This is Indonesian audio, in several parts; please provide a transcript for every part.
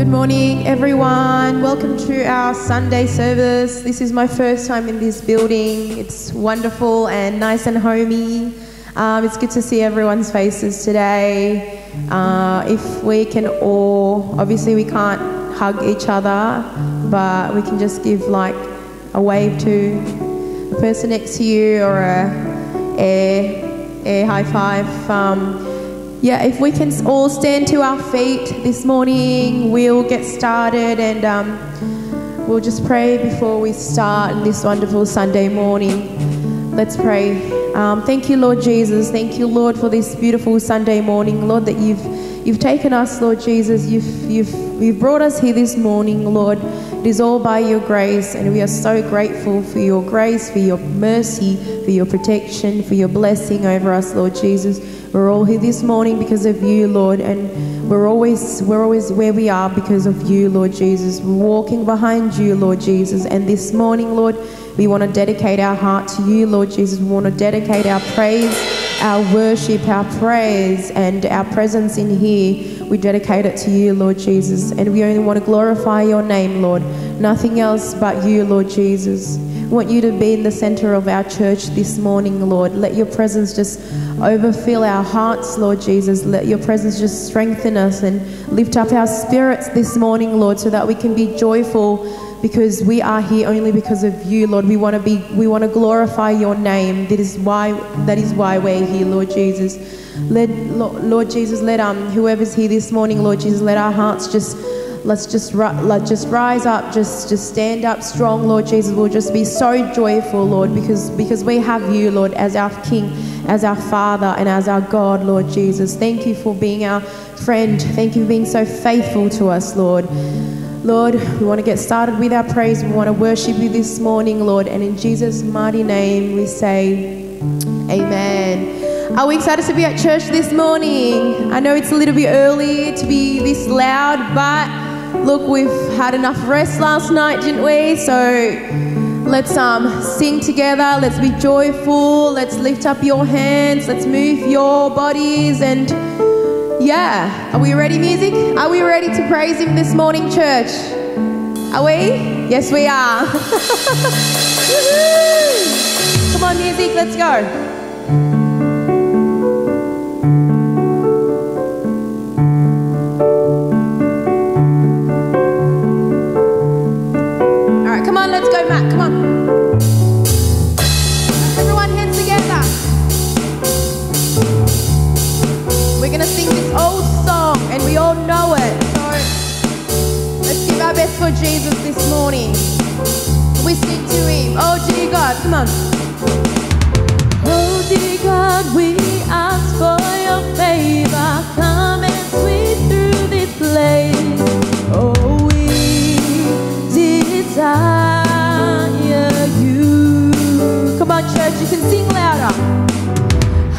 Good morning, everyone. Welcome to our Sunday service. This is my first time in this building. It's wonderful and nice and homey. It's good to see everyone's faces today. If we can all, obviously we can't hug each other, but we can just give like a wave to the person next to you or a air high five. If we can all stand to our feet this morning, we'll get started and we'll just pray before we start this wonderful Sunday morning. Let's pray. Thank you, Lord Jesus. Thank you, Lord, for this beautiful Sunday morning, Lord, that you've taken us, Lord Jesus. You've brought us here this morning, Lord. It is all by your grace, and we are so grateful for your grace, for your mercy, for your protection, for your blessing over us, Lord Jesus. We're all here this morning because of you, Lord, and we're always where we are because of you, Lord Jesus. We're walking behind you, Lord Jesus. And this morning, Lord, we want to dedicate our heart to you, Lord Jesus. We want to dedicate our praise, our worship, our praise, and our presence in here. We dedicate it to you, Lord Jesus. And we only want to glorify your name, Lord. Nothing else but you, Lord Jesus. We want you to be in the center of our church this morning, Lord. Let your presence just overfill our hearts, Lord Jesus. Let your presence just strengthen us and lift up our spirits this morning, Lord, so that we can be joyful because we are here only because of you, Lord. We want to glorify your name. That is why we're here, Lord Jesus. Lord Jesus, let whoever's here this morning, Lord Jesus, let our hearts let's just rise up, just stand up strong, Lord Jesus. We'll just be so joyful, Lord, because we have you, Lord, as our King, as our Father, and as our God, Lord Jesus. Thank you for being our friend. Thank you for being so faithful to us, Lord. Lord, we want to get started with our praise. We want to worship you this morning, Lord. And in Jesus' mighty name, we say, amen. Are we excited to be at church this morning? I know it's a little bit early to be this loud, but look, we've had enough rest last night, didn't we? So let's sing together. Let's be joyful. Let's lift up your hands. Let's move your bodies. And yeah, are we ready, music? Are we ready to praise him this morning, church? Are we? Yes, we are. Come on, music, let's go. Let's go, Matt. Come on. Everyone, hands together. We're going to sing this old song, and we all know it. So let's give our best for Jesus this morning. We sing to him. Oh, dear God. Come on. Oh, dear God, we ask for your favor. Come and sweep through this place. Oh, we desire you. Come on, church, you can sing louder.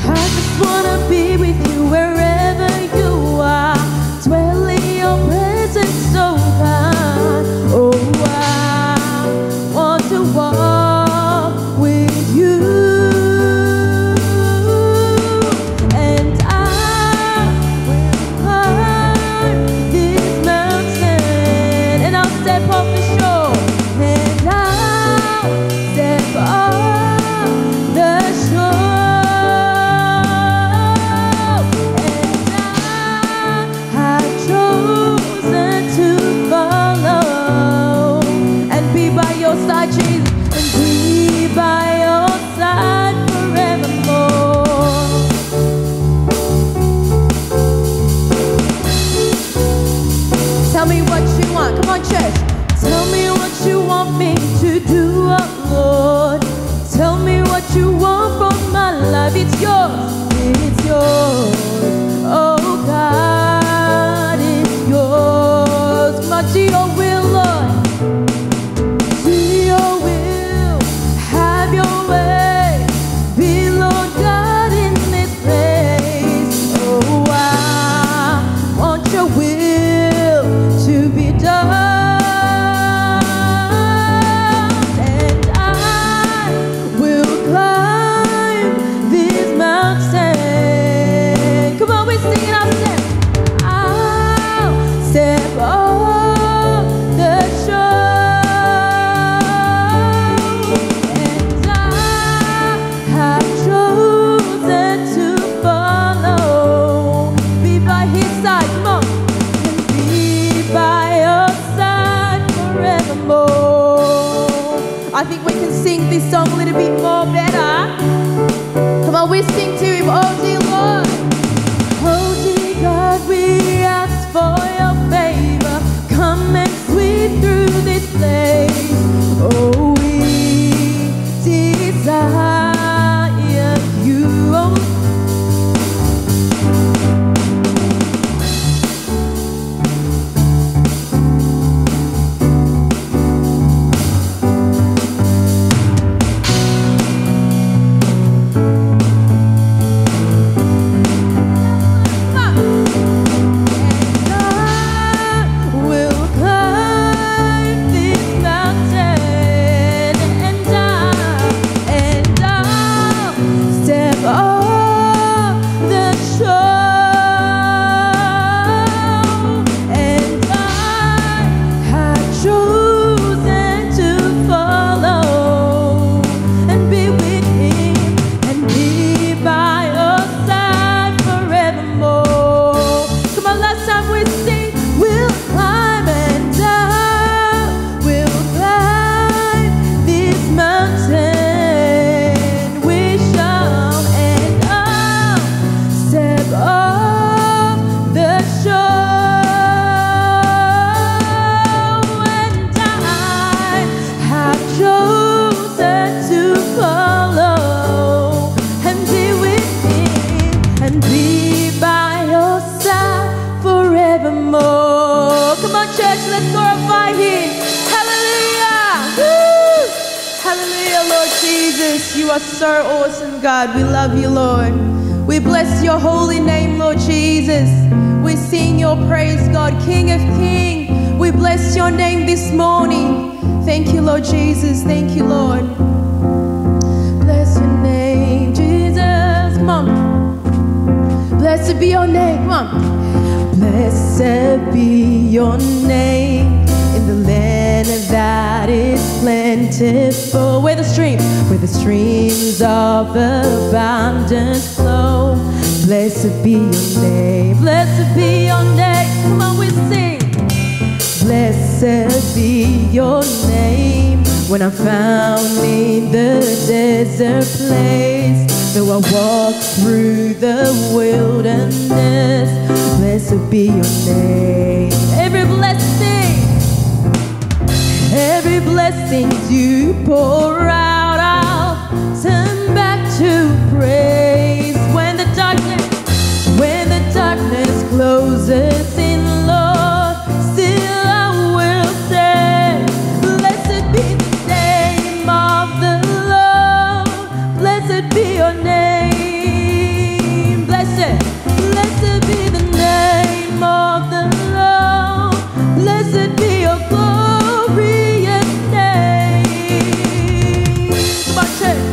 I just wanna be with you wherever you are. Dwell in your presence, so God. Oh, I want to walk with you. And I will climb this mountain, and I'll step off the shore. And I'll step off the shore, and I have chosen to follow and be by your side, Jesus, and be by your side forevermore. Tell me what you want. Come on, church. Tell me what you want me to do, oh Lord. Tell me what you want from my life. It's yours, it's yours. Oh God, it's yours. Come on, do your will, Lord. Do your will, have your way. Be Lord God in this place. Oh, I want your will to be done. Climb this mountain. think we can sing this song a little bit more better. Come on, we sing to him, oh dear Lord. Oh dear God, we ask for your favor. Come and sweep through this place. Oh, we desire you, oh. You are so awesome, God. We love you, Lord. We bless your holy name, Lord Jesus. We sing your praise, God, King of Kings. We bless your name this morning. Thank you, Lord Jesus. Thank you, Lord. Bless your name, Jesus. Come on. Blessed be your name. Come on. Blessed be your name in the land that is plentiful, where the streams of abundance flow. Blessed be your name, blessed be your name. Come on, we sing. Blessed be your name when I'm found in the desert place. Though I walk through the wilderness, blessed be your name. Every blessing you pour out, I'll turn back to praise. When the darkness closes in, Lord, still I will say, blessed be the name of the Lord. Blessed be your name. Blessed be the name of the Lord. Blessed be your glorious name. Come on, church.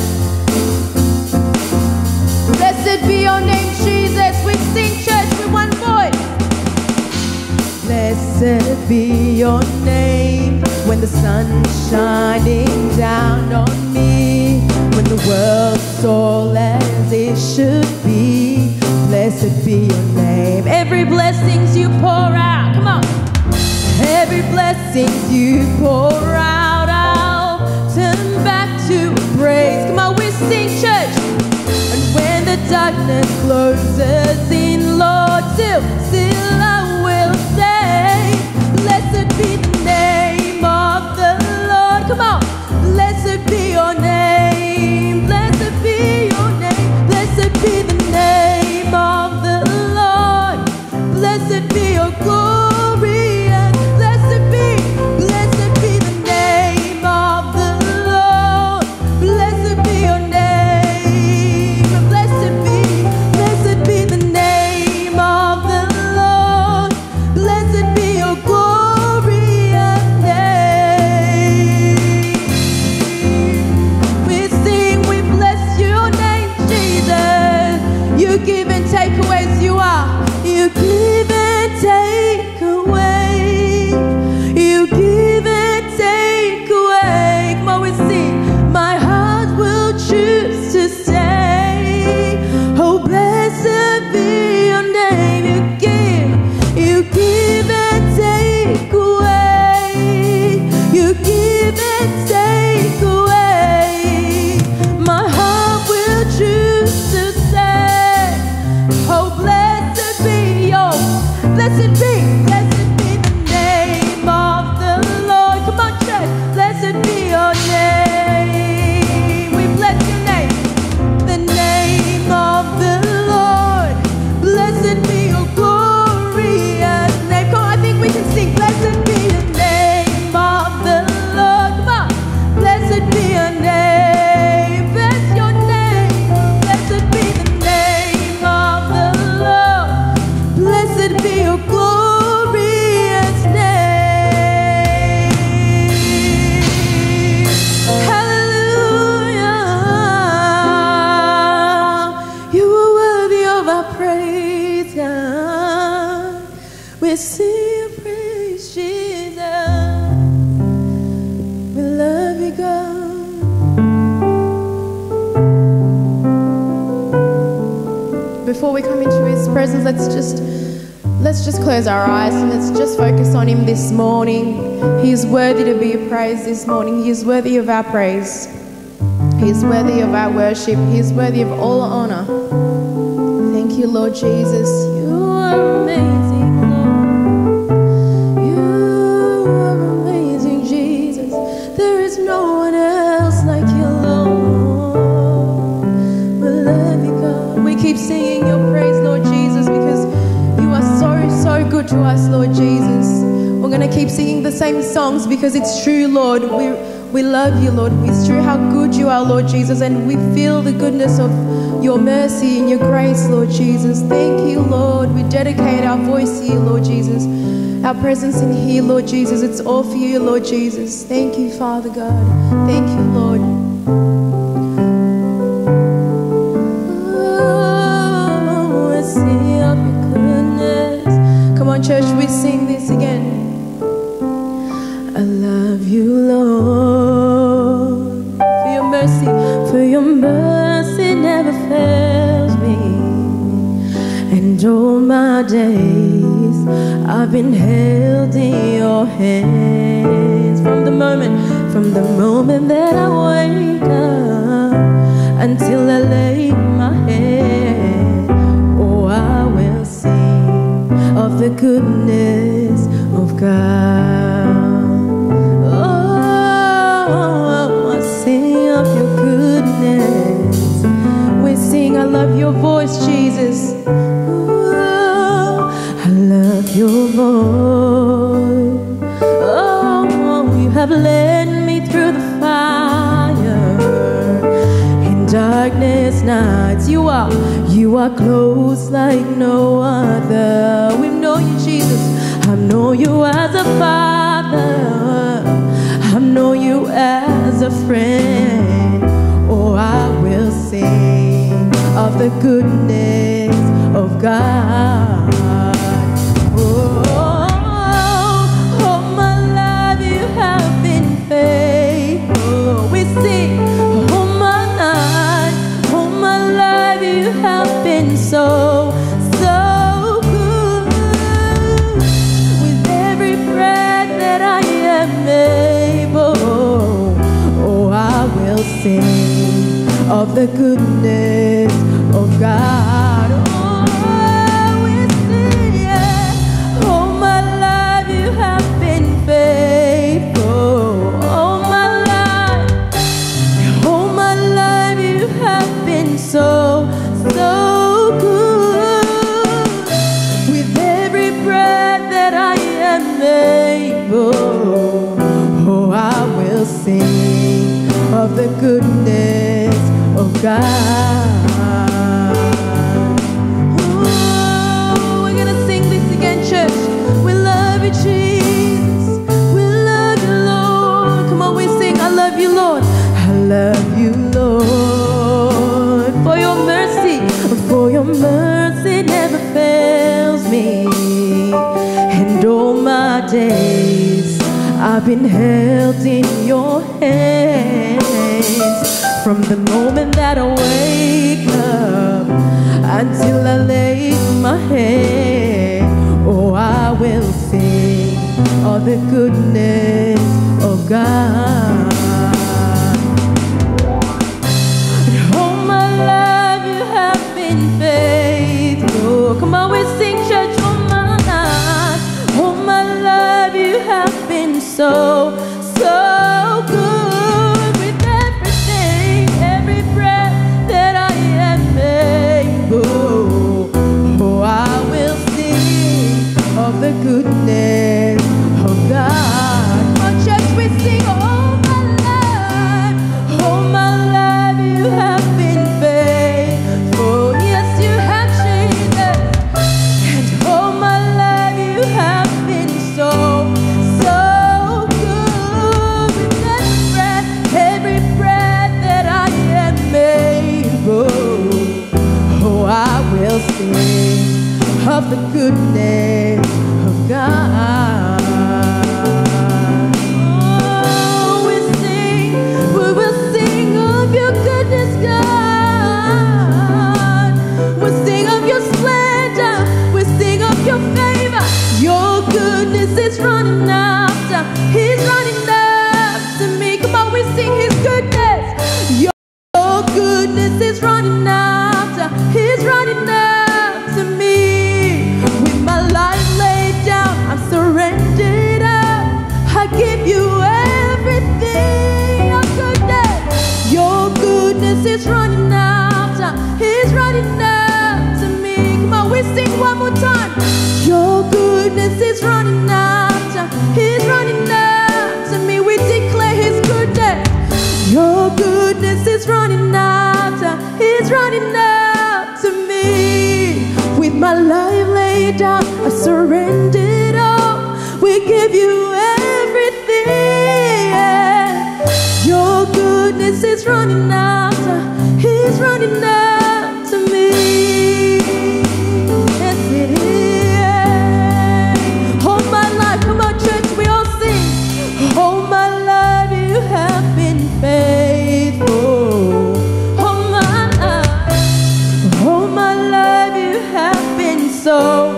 Blessed be your name, Jesus. We sing, church, with one voice. Blessed be your name when the sun's shining down on me, when the world's all as it should be. Blessed be your name. Every blessing you pour out, come on. Every blessing you pour out, I'll turn back to praise. Come on, we sing, church. And when the darkness closes in, Lord, still I will say, blessed be the name of the Lord. Come on. Blessed be your name. Blessed be your name. Blessed be the name of the Lord. Blessed be your glory, and blessed be the name of the Lord. Blessed be your name. Blessed be the name of the Lord. sing your praise, Jesus. We love you, God. Before we come into His presence, let's just close our eyes and let's just focus on Him this morning. He is worthy to be praised this morning. He is worthy of our praise. He is worthy of our worship. He is worthy of all honor. Thank you, Lord Jesus. You are amazing, Lord. You are amazing, Jesus. There is no one else like you, Lord. We love you, God. We keep singing your praise, Lord Jesus, because you are so good to us, Lord Jesus. We're going to keep singing the same songs because it's true, Lord. We love you, Lord. It's true how good you are, Lord Jesus, and we feel the goodness of your mercy and your grace, Lord Jesus. Thank you, Lord. We dedicate our voice to you, Lord Jesus. Our presence in here, Lord Jesus. It's all for you, Lord Jesus. Thank you, Father God. Thank you, Lord. Oh, I see of your goodness. Come on, church, we sing this again. I love you, Lord, for your mercy never fails me. And all my days I've been held in your hands. From the moment that I wake up until I lay my head, oh, I will sing of the goodness of God. Your goodness, we sing. I love your voice, Jesus. Oh, I love your voice. Oh, you have led me through the fire in darkness nights. You are close like no other. We know you, Jesus. I know you as a father. I know you as a friend. Oh, I will sing of the goodness of God. Oh, my life you have been faithful. We sing, oh my life you have been so good. With every breath that I am able, oh, I will sing of the goodness of God. Oh, we sing, yeah. Oh, my life you have been faithful. Oh, my life you have been so good. With every breath that I am able, oh, I will sing of the goodness of God. Oh, we're gonna sing this again, church. We love you, Jesus. We love you, Lord. Come on, we sing. I love you, Lord. I love you, Lord. For your mercy never fails me. And all my days I've been held in your hands. From the moment that I wake up until I lay my head, oh, I will sing of the goodness of God. And all my life you have been faithful. Come on, we sing, church. All my life you have been so good. With everything, every breath that I am able, oh, I will sing of the goodness of God. Oh, church, we sing all my life you have been faithful. Yes, you have, Jesus. And all my life you have been so good. Oh, we will sing of your goodness, God. We'll sing of your splendor. We'll sing of your favor. Your goodness is running after. He's running after me. Come on, we sing his goodness. Your goodness is running after. He's running after me. With my life laid down, I'm surrendered up. I give you everything. Your goodness is running after. He's running after me. Come on, we sing one more time. Your goodness is running after. He's running after me. We declare his goodness. Your goodness is running after. He's running after me. With my life laid down, I surrendered all. We give you everything. Your goodness is running after. He's running after me. Yes, it is. All my life, come on, church, we all sing. All my life you have been faithful. All my life you have been so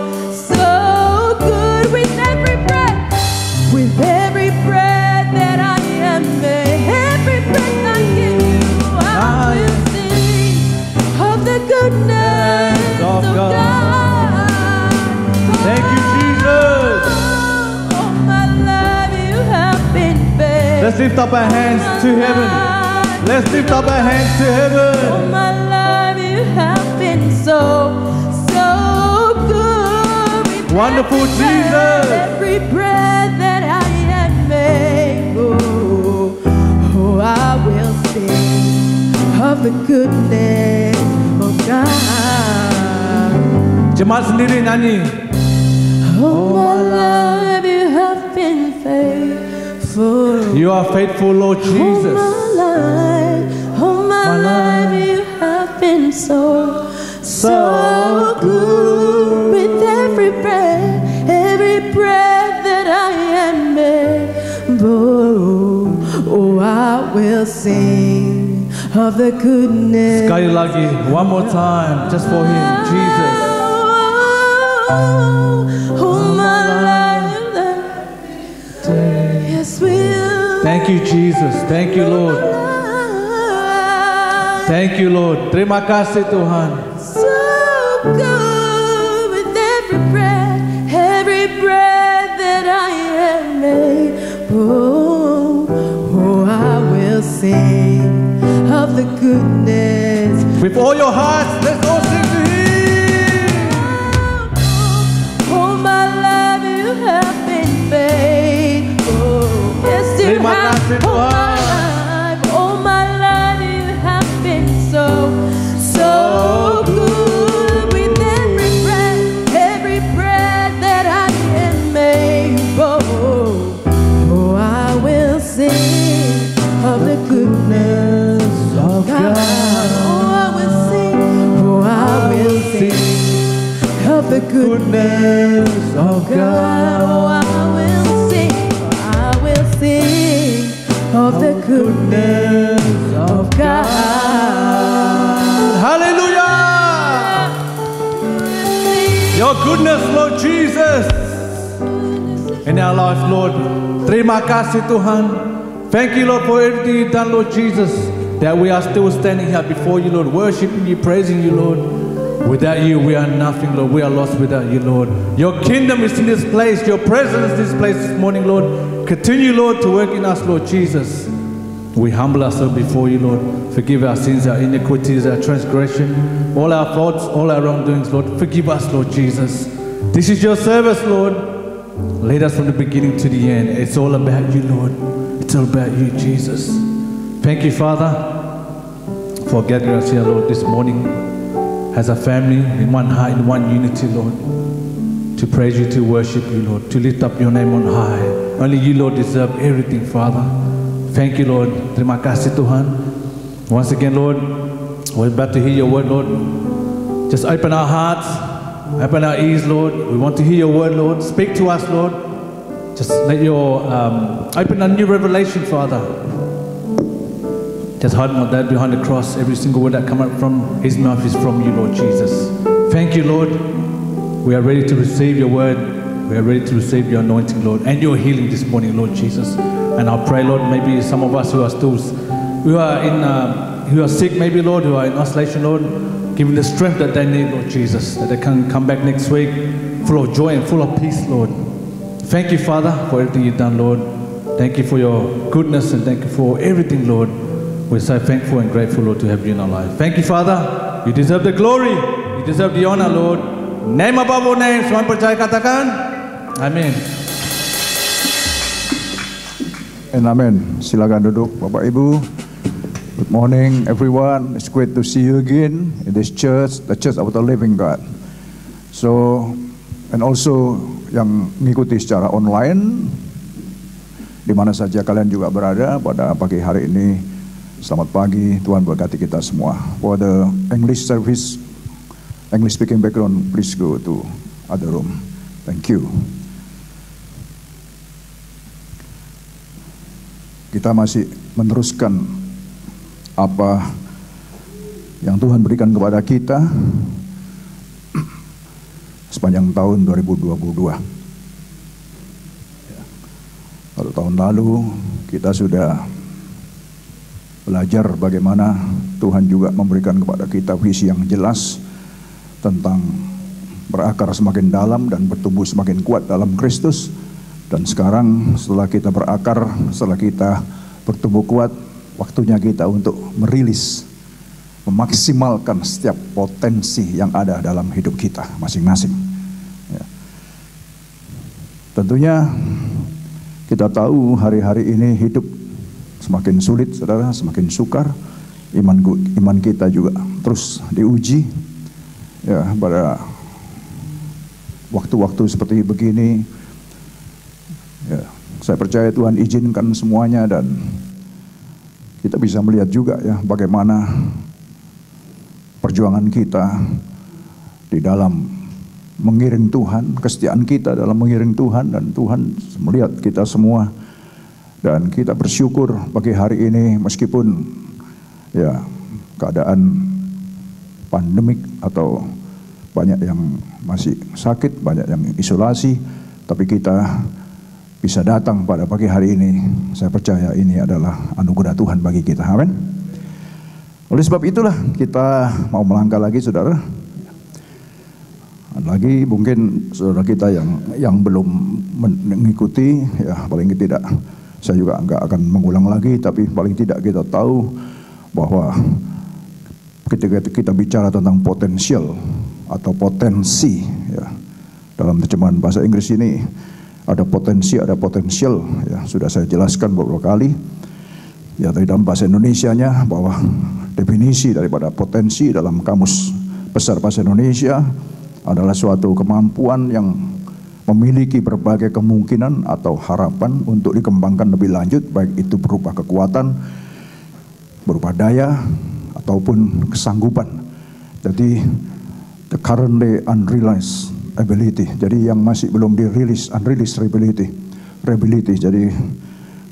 good. With every breath that I am, every breath I give you, I will sing of the goodness of God. Thank you, Jesus. All my life you have been faithful. Let's lift up our hands to heaven. Let's lift up our hands to All heaven. my life you have been so good. With Wonderful every breath, Jesus. every breath that I am able, oh, I will sing of the goodness of God. Jemaat sendiri nyanyi. All my life you have been faithful. You are faithful, Lord Jesus. All my life you have been so good. With every breath that I am able, oh, I will sing of the goodness. Sekali lagi, one more time, just for him, Jesus. All my life, yes, will. Thank you, Jesus. Thank you, Lord. Thank you, Lord. Terima kasih, Tuhan. So good with every breath that I am able. Oh, I will sing of the goodness. With all your hearts, let's all sing to him. All my life you have been faithful. Yes, you Terima have. kasih, Tuhan. All my life you have been so good. With every breath that I am able, oh, I will sing of the goodness of God. Oh, I will sing. Oh, I will sing of the goodness of God. Oh, I will sing. I will sing of the goodness of God. Hallelujah! Your goodness, Lord Jesus, in our life, Lord. Terima kasih, Tuhan. Thank you, Lord, for everything you've done, Lord Jesus, that we are still standing here before you, Lord, worshiping you, praising you, Lord. Without you, we are nothing, Lord. We are lost without you, Lord. Your kingdom is in this place. Your presence is in this place this morning, Lord. Continue, Lord, to work in us, Lord Jesus. We humble ourselves before you, Lord. Forgive our sins, our iniquities, our transgression, all our faults, all our wrongdoings, Lord. Forgive us, Lord Jesus. This is your service, Lord. Lead us from the beginning to the end. It's all about you, Lord. It's all about you, Jesus. Thank you, Father, for gathering us here, Lord, this morning as a family in one heart, in one unity, Lord. To praise you, to worship you, Lord. To lift up your name on high. Only you, Lord, deserve everything, Father. Thank you, Lord. Terima kasih, Tuhan. Once again, Lord, we're about to hear your word, Lord. Just open our hearts, Open our ears, Lord. We want to hear your word, Lord. Speak to us, Lord. Just let your open a new revelation, Father. Just hiding our dad behind the cross. Every single word that comes out from his mouth is from you, Lord Jesus. Thank you, Lord. We are ready to receive your word. We are ready to receive your anointing, Lord, and your healing this morning, Lord Jesus. And I pray, Lord, maybe some of us who are sick, maybe, Lord, who are in isolation, Lord, give them the strength that they need, Lord Jesus, that they can come back next week full of joy and full of peace, Lord. Thank you, Father, for everything you've done, Lord. Thank you for your goodness and thank you for everything, Lord. We're so thankful and grateful, Lord, to have you in our life. Thank you, Father. You deserve the glory. You deserve the honor, Lord. Name above all names. Semua percaya katakan. Amin. And amen. Silakan duduk, Bapak Ibu. Good morning, everyone. It's great to see you again in this church, the Church of the Living God. So, and also yang mengikuti secara online, di mana saja kalian juga berada pada pagi hari ini. Selamat pagi, Tuhan berkati kita semua. For the English service, English speaking background, please go to other room. Thank you. Kita masih meneruskan apa yang Tuhan berikan kepada kita sepanjang tahun 2022. Kalau tahun lalu kita sudah belajar bagaimana Tuhan juga memberikan kepada kita visi yang jelas tentang berakar semakin dalam dan bertumbuh semakin kuat dalam Kristus. Dan sekarang setelah kita berakar, setelah kita bertumbuh kuat, waktunya kita untuk merilis, memaksimalkan setiap potensi yang ada dalam hidup kita masing-masing. Ya. Tentunya kita tahu hari-hari ini hidup semakin sulit, saudara, semakin sukar. Iman kita juga terus diuji. Ya, pada waktu-waktu seperti begini, ya, saya percaya Tuhan izinkan semuanya dan kita bisa melihat juga ya bagaimana perjuangan kita di dalam mengiring Tuhan, kesetiaan kita dalam mengiring Tuhan, dan Tuhan melihat kita semua. Dan kita bersyukur pagi hari ini meskipun ya keadaan pandemik atau banyak yang masih sakit, banyak yang isolasi, tapi kita bisa datang pada pagi hari ini. Saya percaya ini adalah anugerah Tuhan bagi kita. Amin. Oleh sebab itulah kita mau melangkah lagi, saudara. Lagi mungkin saudara kita yang belum mengikuti, ya paling tidak saya juga enggak akan mengulang lagi, tapi paling tidak kita tahu bahwa ketika kita bicara tentang potensial atau potensi, ya, dalam terjemahan bahasa Inggris ini ada potensi, ada potensial, ya sudah saya jelaskan beberapa kali. Ya, tapi dalam bahasa Indonesianya bahwa definisi daripada potensi dalam Kamus Besar Bahasa Indonesia adalah suatu kemampuan yang memiliki berbagai kemungkinan atau harapan untuk dikembangkan lebih lanjut, baik itu berupa kekuatan, berupa daya, ataupun kesanggupan. Jadi the currently unrealized ability, jadi yang masih belum dirilis, unreleased ability. Jadi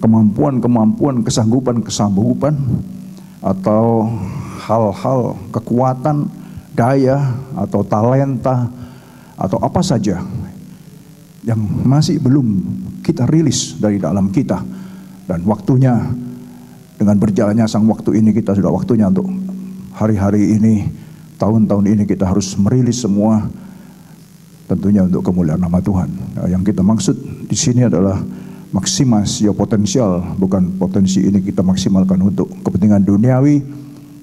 kemampuan, kesanggupan atau hal-hal kekuatan, daya atau talenta atau apa saja yang masih belum kita rilis dari dalam kita. Dan waktunya, dengan berjalannya sang waktu ini, kita sudah waktunya untuk hari-hari ini, tahun-tahun ini kita harus merilis semua, tentunya untuk kemuliaan nama Tuhan. Nah, yang kita maksud di sini adalah maksimasi potensial, bukan potensi ini kita maksimalkan untuk kepentingan duniawi,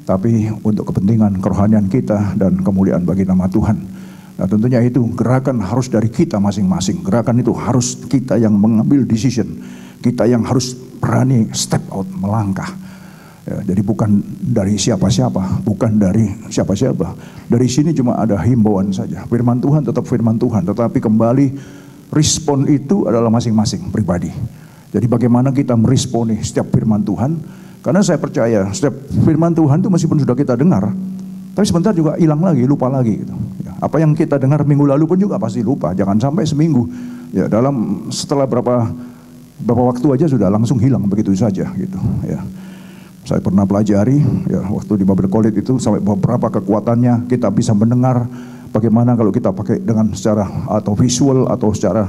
tapi untuk kepentingan kerohanian kita dan kemuliaan bagi nama Tuhan. Nah, tentunya itu gerakan harus dari kita masing-masing. Gerakan itu harus kita yang mengambil decision, kita yang harus berani step out, melangkah. Ya, jadi bukan dari siapa-siapa, bukan dari siapa-siapa. Dari sini cuma ada himbauan saja. Firman Tuhan tetap firman Tuhan, tetapi kembali respon itu adalah masing-masing pribadi. Jadi bagaimana kita meresponi setiap firman Tuhan? Karena saya percaya setiap firman Tuhan itu meskipun sudah kita dengar, tapi sebentar juga hilang lagi, lupa lagi gitu. Ya, Apa yang kita dengar minggu lalu pun juga pasti lupa. Jangan sampai seminggu. Ya, setelah berapa waktu aja sudah langsung hilang begitu saja gitu. Ya. Saya pernah pelajari ya waktu di Bible College itu sampai beberapa kekuatannya kita bisa mendengar bagaimana kalau kita pakai dengan secara atau visual atau secara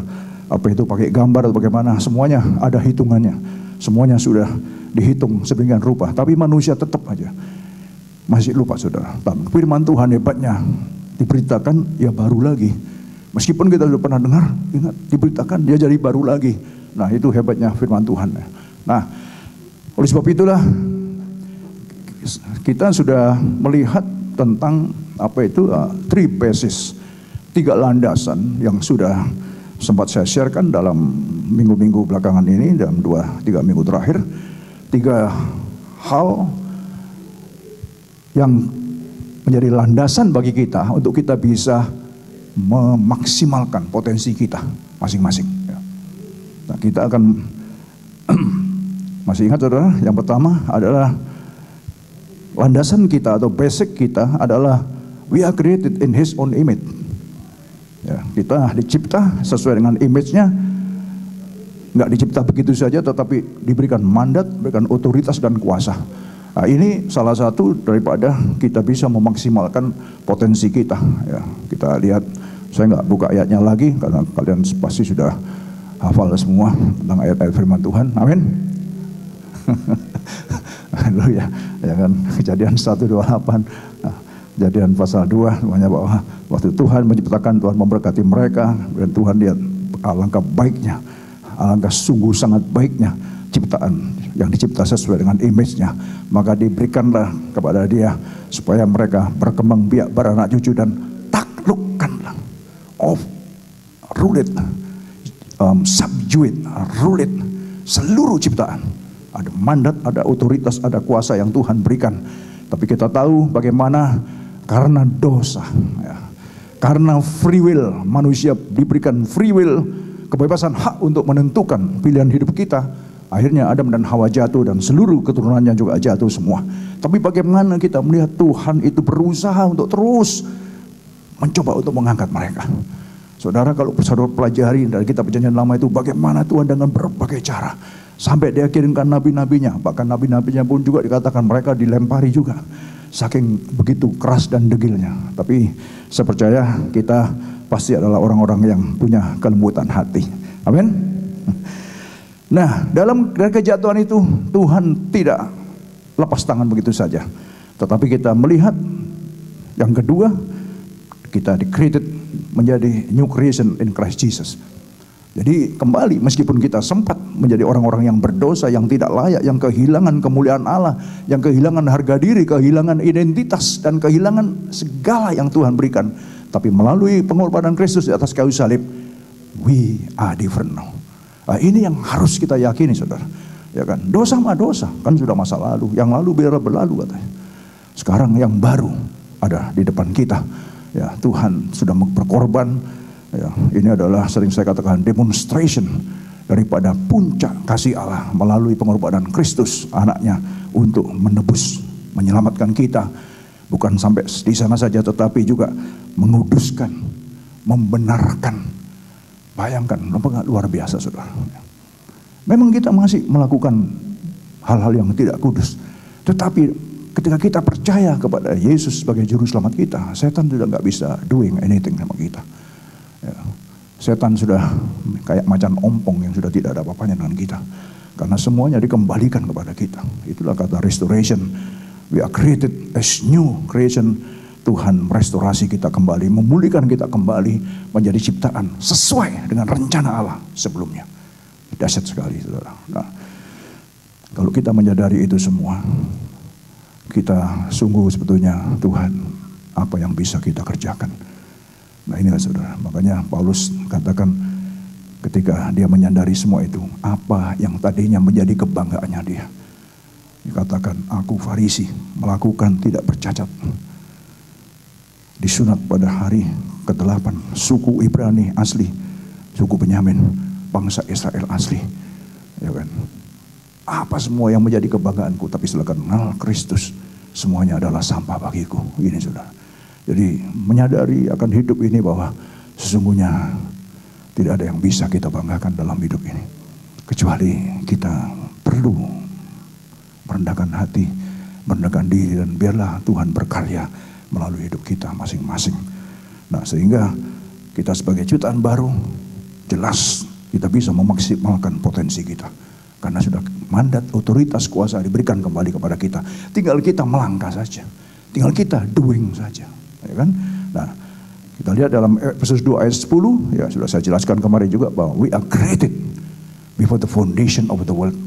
pakai gambar atau bagaimana, semuanya ada hitungannya. Semuanya sudah dihitung sedemikian rupa. Tapi manusia tetap aja masih lupa, saudara. Dan firman Tuhan hebatnya diberitakan ya baru lagi. Meskipun kita sudah pernah dengar, ingat diberitakan dia jadi baru lagi. Nah, itu hebatnya firman Tuhan. Nah, oleh sebab itulah kita sudah melihat tentang three basis, 3 landasan yang sudah sempat saya sharekan dalam minggu-minggu belakangan ini, dalam 2-3 minggu terakhir. 3 hal yang menjadi landasan bagi kita untuk kita bisa memaksimalkan potensi kita masing-masing. Nah, kita akan masih ingat, saudara, yang pertama adalah landasan kita atau basic kita adalah we are created in His own image. Ya, kita dicipta sesuai dengan image-nya, nggak dicipta begitu saja, tetapi diberikan mandat, diberikan otoritas dan kuasa. Nah, ini salah satu daripada kita bisa memaksimalkan potensi kita. Ya, kita lihat, saya nggak buka ayatnya lagi karena kalian pasti sudah hafal semua tentang ayat-ayat firman Tuhan. Amin. Haleluya. Ya kan, Kejadian 1:28. Nah, Kejadian pasal 2 namanya bahwa waktu Tuhan menciptakan, Tuhan memberkati mereka, dan Tuhan lihat alangkah baiknya, alangkah sungguh sangat baiknya ciptaan yang dicipta sesuai dengan image-nya. Maka diberikanlah kepada dia supaya mereka berkembang biak, beranak cucu, dan taklukkanlah, rule it, subdue it, rule it, seluruh ciptaan. Ada mandat, ada otoritas, ada kuasa yang Tuhan berikan. Tapi kita tahu bagaimana karena dosa, ya, karena free will, manusia diberikan free will, kebebasan hak untuk menentukan pilihan hidup kita. Akhirnya Adam dan Hawa jatuh dan seluruh keturunannya juga jatuh semua. Tapi bagaimana kita melihat Tuhan itu berusaha untuk terus mencoba untuk mengangkat mereka. Saudara, kalau saudara pelajari dari kitab Perjanjian Lama itu bagaimana Tuhan dengan berbagai cara. Sampai dia kirimkan nabi-nabinya. Bahkan nabi-nabinya pun juga dikatakan mereka dilempari juga. Saking begitu keras dan degilnya. Tapi saya percaya kita pasti adalah orang-orang yang punya kelembutan hati. Amin. Nah, dari kejatuhan itu Tuhan tidak lepas tangan begitu saja. Tetapi kita melihat yang kedua, kita di-created menjadi new creation in Christ Jesus. Jadi kembali, meskipun kita sempat menjadi orang-orang yang berdosa, yang tidak layak, yang kehilangan kemuliaan Allah, yang kehilangan harga diri, kehilangan identitas, dan kehilangan segala yang Tuhan berikan. Tapi melalui pengorbanan Kristus di atas kayu salib, we are different now. Nah, ini yang harus kita yakini, saudara. Ya kan, dosa mah dosa, kan sudah masa lalu. Yang lalu biar berlalu katanya. Sekarang yang baru ada di depan kita. Ya, Tuhan sudah berkorban. Ya, ini adalah sering saya katakan demonstration daripada puncak kasih Allah melalui pengorbanan Kristus anaknya untuk menebus, menyelamatkan kita. Bukan sampai di sana saja, tetapi juga menguduskan, membenarkan. Bayangkan, luar biasa, saudara. Memang kita masih melakukan hal-hal yang tidak kudus, tetapi ketika kita percaya kepada Yesus sebagai juru selamat kita, setan sudah nggak bisa doing anything sama kita. Ya, setan sudah kayak macan ompong yang sudah tidak ada apa-apanya dengan kita, karena semuanya dikembalikan kepada kita. Itulah kata restoration. We are created as new creation. Tuhan merestorasi kita kembali, memulihkan kita kembali menjadi ciptaan sesuai dengan rencana Allah sebelumnya. Dahsyat sekali, saudara. Nah, kalau kita menyadari itu semua, kita sungguh sebetulnya Tuhan, apa yang bisa kita kerjakan? Nah, inilah, saudara. Makanya Paulus katakan ketika dia menyadari semua itu, apa yang tadinya menjadi kebanggaannya dia. Dikatakan, aku Farisi, melakukan tidak bercacat. Disunat pada hari ke-8, suku Ibrani asli, suku Benyamin, bangsa Israel asli. Ya kan? Apa semua yang menjadi kebanggaanku, tapi setelah kenal Kristus, semuanya adalah sampah bagiku. Ini, saudara. Jadi menyadari akan hidup ini bahwa sesungguhnya tidak ada yang bisa kita banggakan dalam hidup ini. Kecuali kita perlu merendahkan hati, merendahkan diri, dan biarlah Tuhan berkarya melalui hidup kita masing-masing. Nah, sehingga kita sebagai ciptaan baru, jelas kita bisa memaksimalkan potensi kita. Karena sudah mandat, otoritas, kuasa diberikan kembali kepada kita. Tinggal kita melangkah saja. Tinggal kita doing saja. Ya kan? Nah, kita lihat dalam Efesus 2 ayat 10, ya sudah saya jelaskan kemarin juga bahwa we are created before the foundation of the world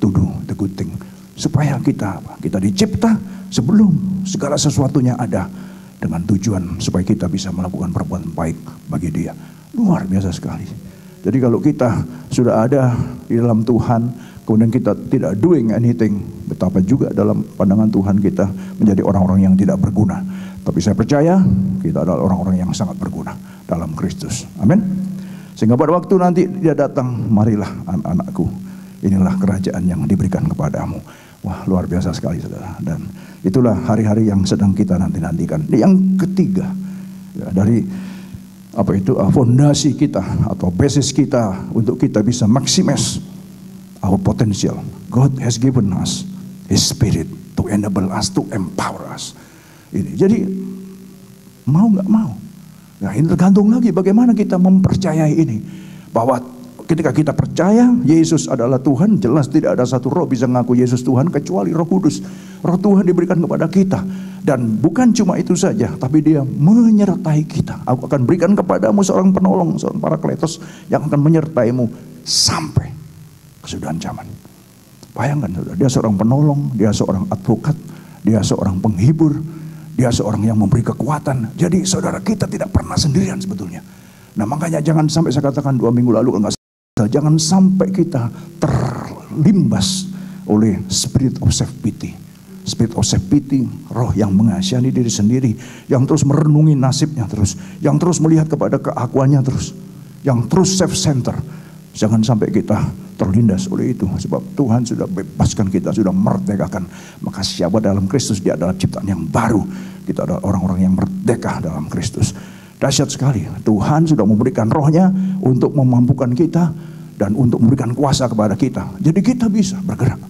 to do the good thing. Supaya kita dicipta sebelum segala sesuatunya ada, dengan tujuan supaya kita bisa melakukan perbuatan baik bagi Dia. Luar biasa sekali. Jadi kalau kita sudah ada di dalam Tuhan, kemudian kita tidak doing anything, betapa juga dalam pandangan Tuhan kita menjadi orang-orang yang tidak berguna. Tapi saya percaya kita adalah orang-orang yang sangat berguna dalam Kristus. Amin. Sehingga pada waktu nanti Dia datang, marilah anak-anakku, inilah kerajaan yang diberikan kepadamu. Wah, luar biasa sekali, saudara. Dan itulah hari-hari yang sedang kita nantikan. Yang ketiga, ya, dari fondasi kita atau basis kita untuk kita bisa maximize our potential. God has given us His Spirit to enable us, to empower us. Ini. Jadi mau nggak mau, nah ini tergantung lagi bagaimana kita mempercayai ini, bahwa ketika kita percaya Yesus adalah Tuhan, jelas tidak ada satu roh bisa mengaku Yesus Tuhan kecuali Roh Kudus. Roh Tuhan diberikan kepada kita, dan bukan cuma itu saja, tapi Dia menyertai kita. Aku akan berikan kepadamu seorang penolong, seorang Parakletos yang akan menyertaimu sampai kesudahan zaman. Bayangkan, saudara, Dia seorang penolong, Dia seorang advokat, Dia seorang penghibur, Dia seorang yang memberi kekuatan. Jadi saudara, kita tidak pernah sendirian sebetulnya. Nah, makanya jangan sampai, saya katakan 2 minggu lalu, jangan sampai kita terlimbas oleh spirit of self-pity. Spirit of self-pity, roh yang mengasihani diri sendiri, yang terus merenungi nasibnya terus, yang terus melihat kepada keakuannya terus, yang terus self-center. Jangan sampai kita terlindas oleh itu, sebab Tuhan sudah bebaskan kita, sudah merdekakan. Maka siapa dalam Kristus, dia adalah ciptaan yang baru. Kita adalah orang-orang yang merdeka dalam Kristus. Dahsyat sekali, Tuhan sudah memberikan rohnya untuk memampukan kita dan untuk memberikan kuasa kepada kita. Jadi kita bisa bergerak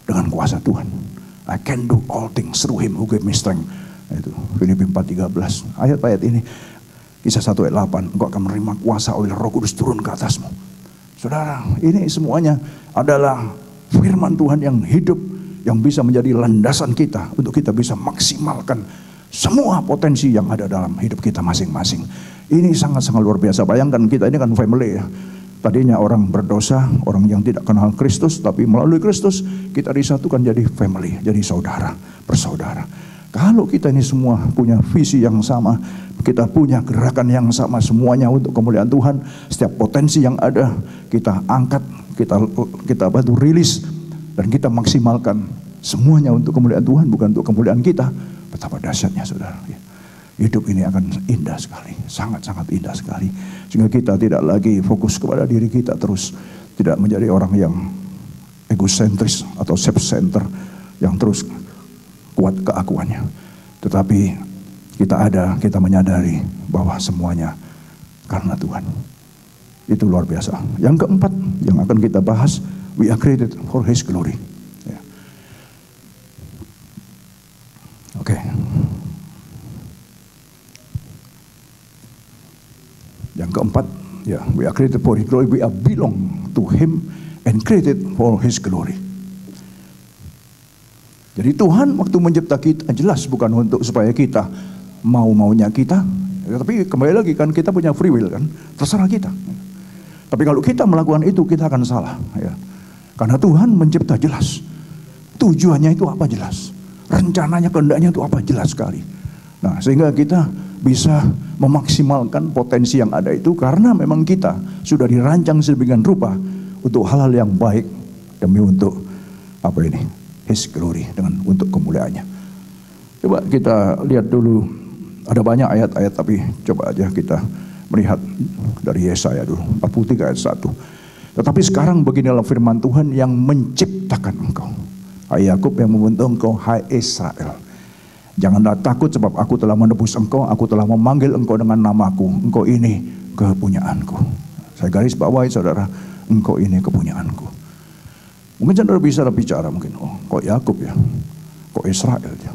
dengan kuasa Tuhan. I can do all things through Him who gave me strength. Itu Filipi 4:13. Ayat-ayat ini, Kisah 1 ayat 8, engkau akan menerima kuasa oleh Roh Kudus turun ke atasmu. Saudara, ini semuanya adalah firman Tuhan yang hidup, yang bisa menjadi landasan kita untuk kita bisa maksimalkan semua potensi yang ada dalam hidup kita masing-masing. Ini sangat-sangat luar biasa. Bayangkan, kita ini kan family ya. Tadinya orang berdosa, orang yang tidak kenal Kristus, tapi melalui Kristus kita disatukan jadi family, jadi saudara, bersaudara. Kalau kita ini semua punya visi yang sama, kita punya gerakan yang sama, semuanya untuk kemuliaan Tuhan, setiap potensi yang ada kita angkat, kita rilis, dan kita maksimalkan semuanya untuk kemuliaan Tuhan, bukan untuk kemuliaan kita. Betapa dahsyatnya, saudara. Hidup ini akan indah sekali, sangat-sangat indah sekali. Sehingga kita tidak lagi fokus kepada diri kita terus, tidak menjadi orang yang egosentris atau self-center yang terus kuat keakuannya. Tetapi kita menyadari bahwa semuanya karena Tuhan. Itu luar biasa. Yang keempat yang akan kita bahas, we are created for His glory. Ya. Oke. Yang keempat, ya, we are created for His glory. We are belong to Him and created for His glory. Jadi Tuhan waktu mencipta kita jelas bukan untuk supaya kita mau-maunya kita, tapi kembali lagi kan kita punya free will kan, terserah kita. Tapi kalau kita melakukan itu kita akan salah, ya. Karena Tuhan mencipta jelas, tujuannya itu apa jelas, rencananya, kehendaknya itu apa jelas sekali. Nah, sehingga kita bisa memaksimalkan potensi yang ada itu karena memang kita sudah dirancang sedemikian rupa untuk hal-hal yang baik demi untuk His glory, untuk kemuliaannya. Coba kita lihat dulu, ada banyak ayat-ayat tapi coba aja kita melihat dari Yesaya dulu 43 ayat 1. Tetapi sekarang beginilah firman Tuhan yang menciptakan engkau, hai Yakub, yang membentuk engkau, hai Israel. Janganlah takut sebab aku telah menebus engkau, aku telah memanggil engkau dengan namaku. Engkau ini kepunyaanku. Saya garis bawahi saudara, engkau ini kepunyaanku. Mungkin saudara bisa bicara mungkin, oh kok Yakub ya, kok Israel ya.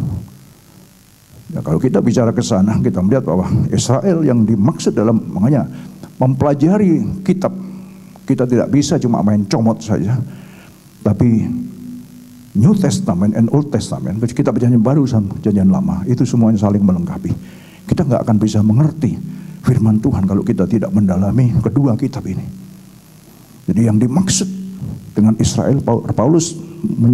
Ya, kalau kita bicara ke sana, kita melihat bahwa Israel yang dimaksud dalam, makanya mempelajari kitab, kita tidak bisa cuma main comot saja, tapi New Testament and Old Testament, kita perjanjian baru sama perjanjian lama, itu semuanya saling melengkapi. Kita nggak akan bisa mengerti firman Tuhan kalau kita tidak mendalami kedua kitab ini. Jadi yang dimaksud dengan Israel, Paulus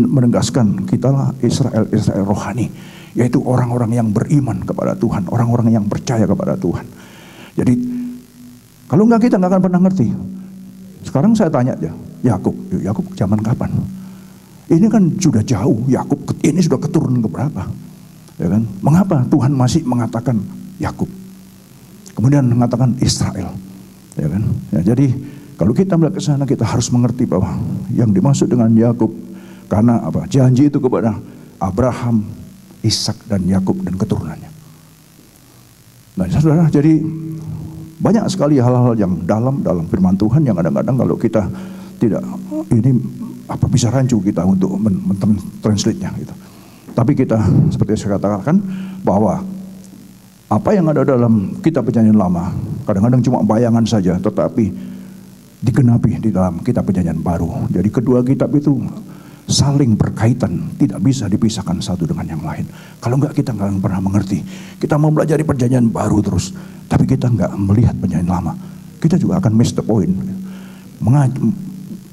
menegaskan kitalah Israel rohani, yaitu orang-orang yang beriman kepada Tuhan, orang-orang yang percaya kepada Tuhan. Jadi kalau enggak kita nggak akan pernah ngerti. Sekarang saya tanya aja, Yakub zaman kapan? Ini kan sudah jauh, Yakub ini sudah keturunan keberapa? Ya kan? Mengapa Tuhan masih mengatakan Yakub? Kemudian mengatakan Israel, ya kan? Ya, jadi kalau kita melihat ke sana, kita harus mengerti bahwa yang dimaksud dengan Yakub karena apa? Janji itu kepada Abraham, Ishak dan Yakub dan keturunannya. Nah, saudara, jadi banyak sekali hal-hal yang dalam firman Tuhan yang kadang-kadang kalau kita tidak ini bisa rancu kita untuk mentranslate-nya gitu. Tapi kita seperti saya katakan bahwa apa yang ada dalam kitab perjanjian lama kadang-kadang cuma bayangan saja, tetapi digenapi di dalam kitab perjanjian baru. Jadi kedua kitab itu saling berkaitan, tidak bisa dipisahkan satu dengan yang lain. Kalau enggak kita enggak pernah mengerti. Kita mau belajar perjanjian baru terus, tapi kita enggak melihat perjanjian lama, kita juga akan miss the point.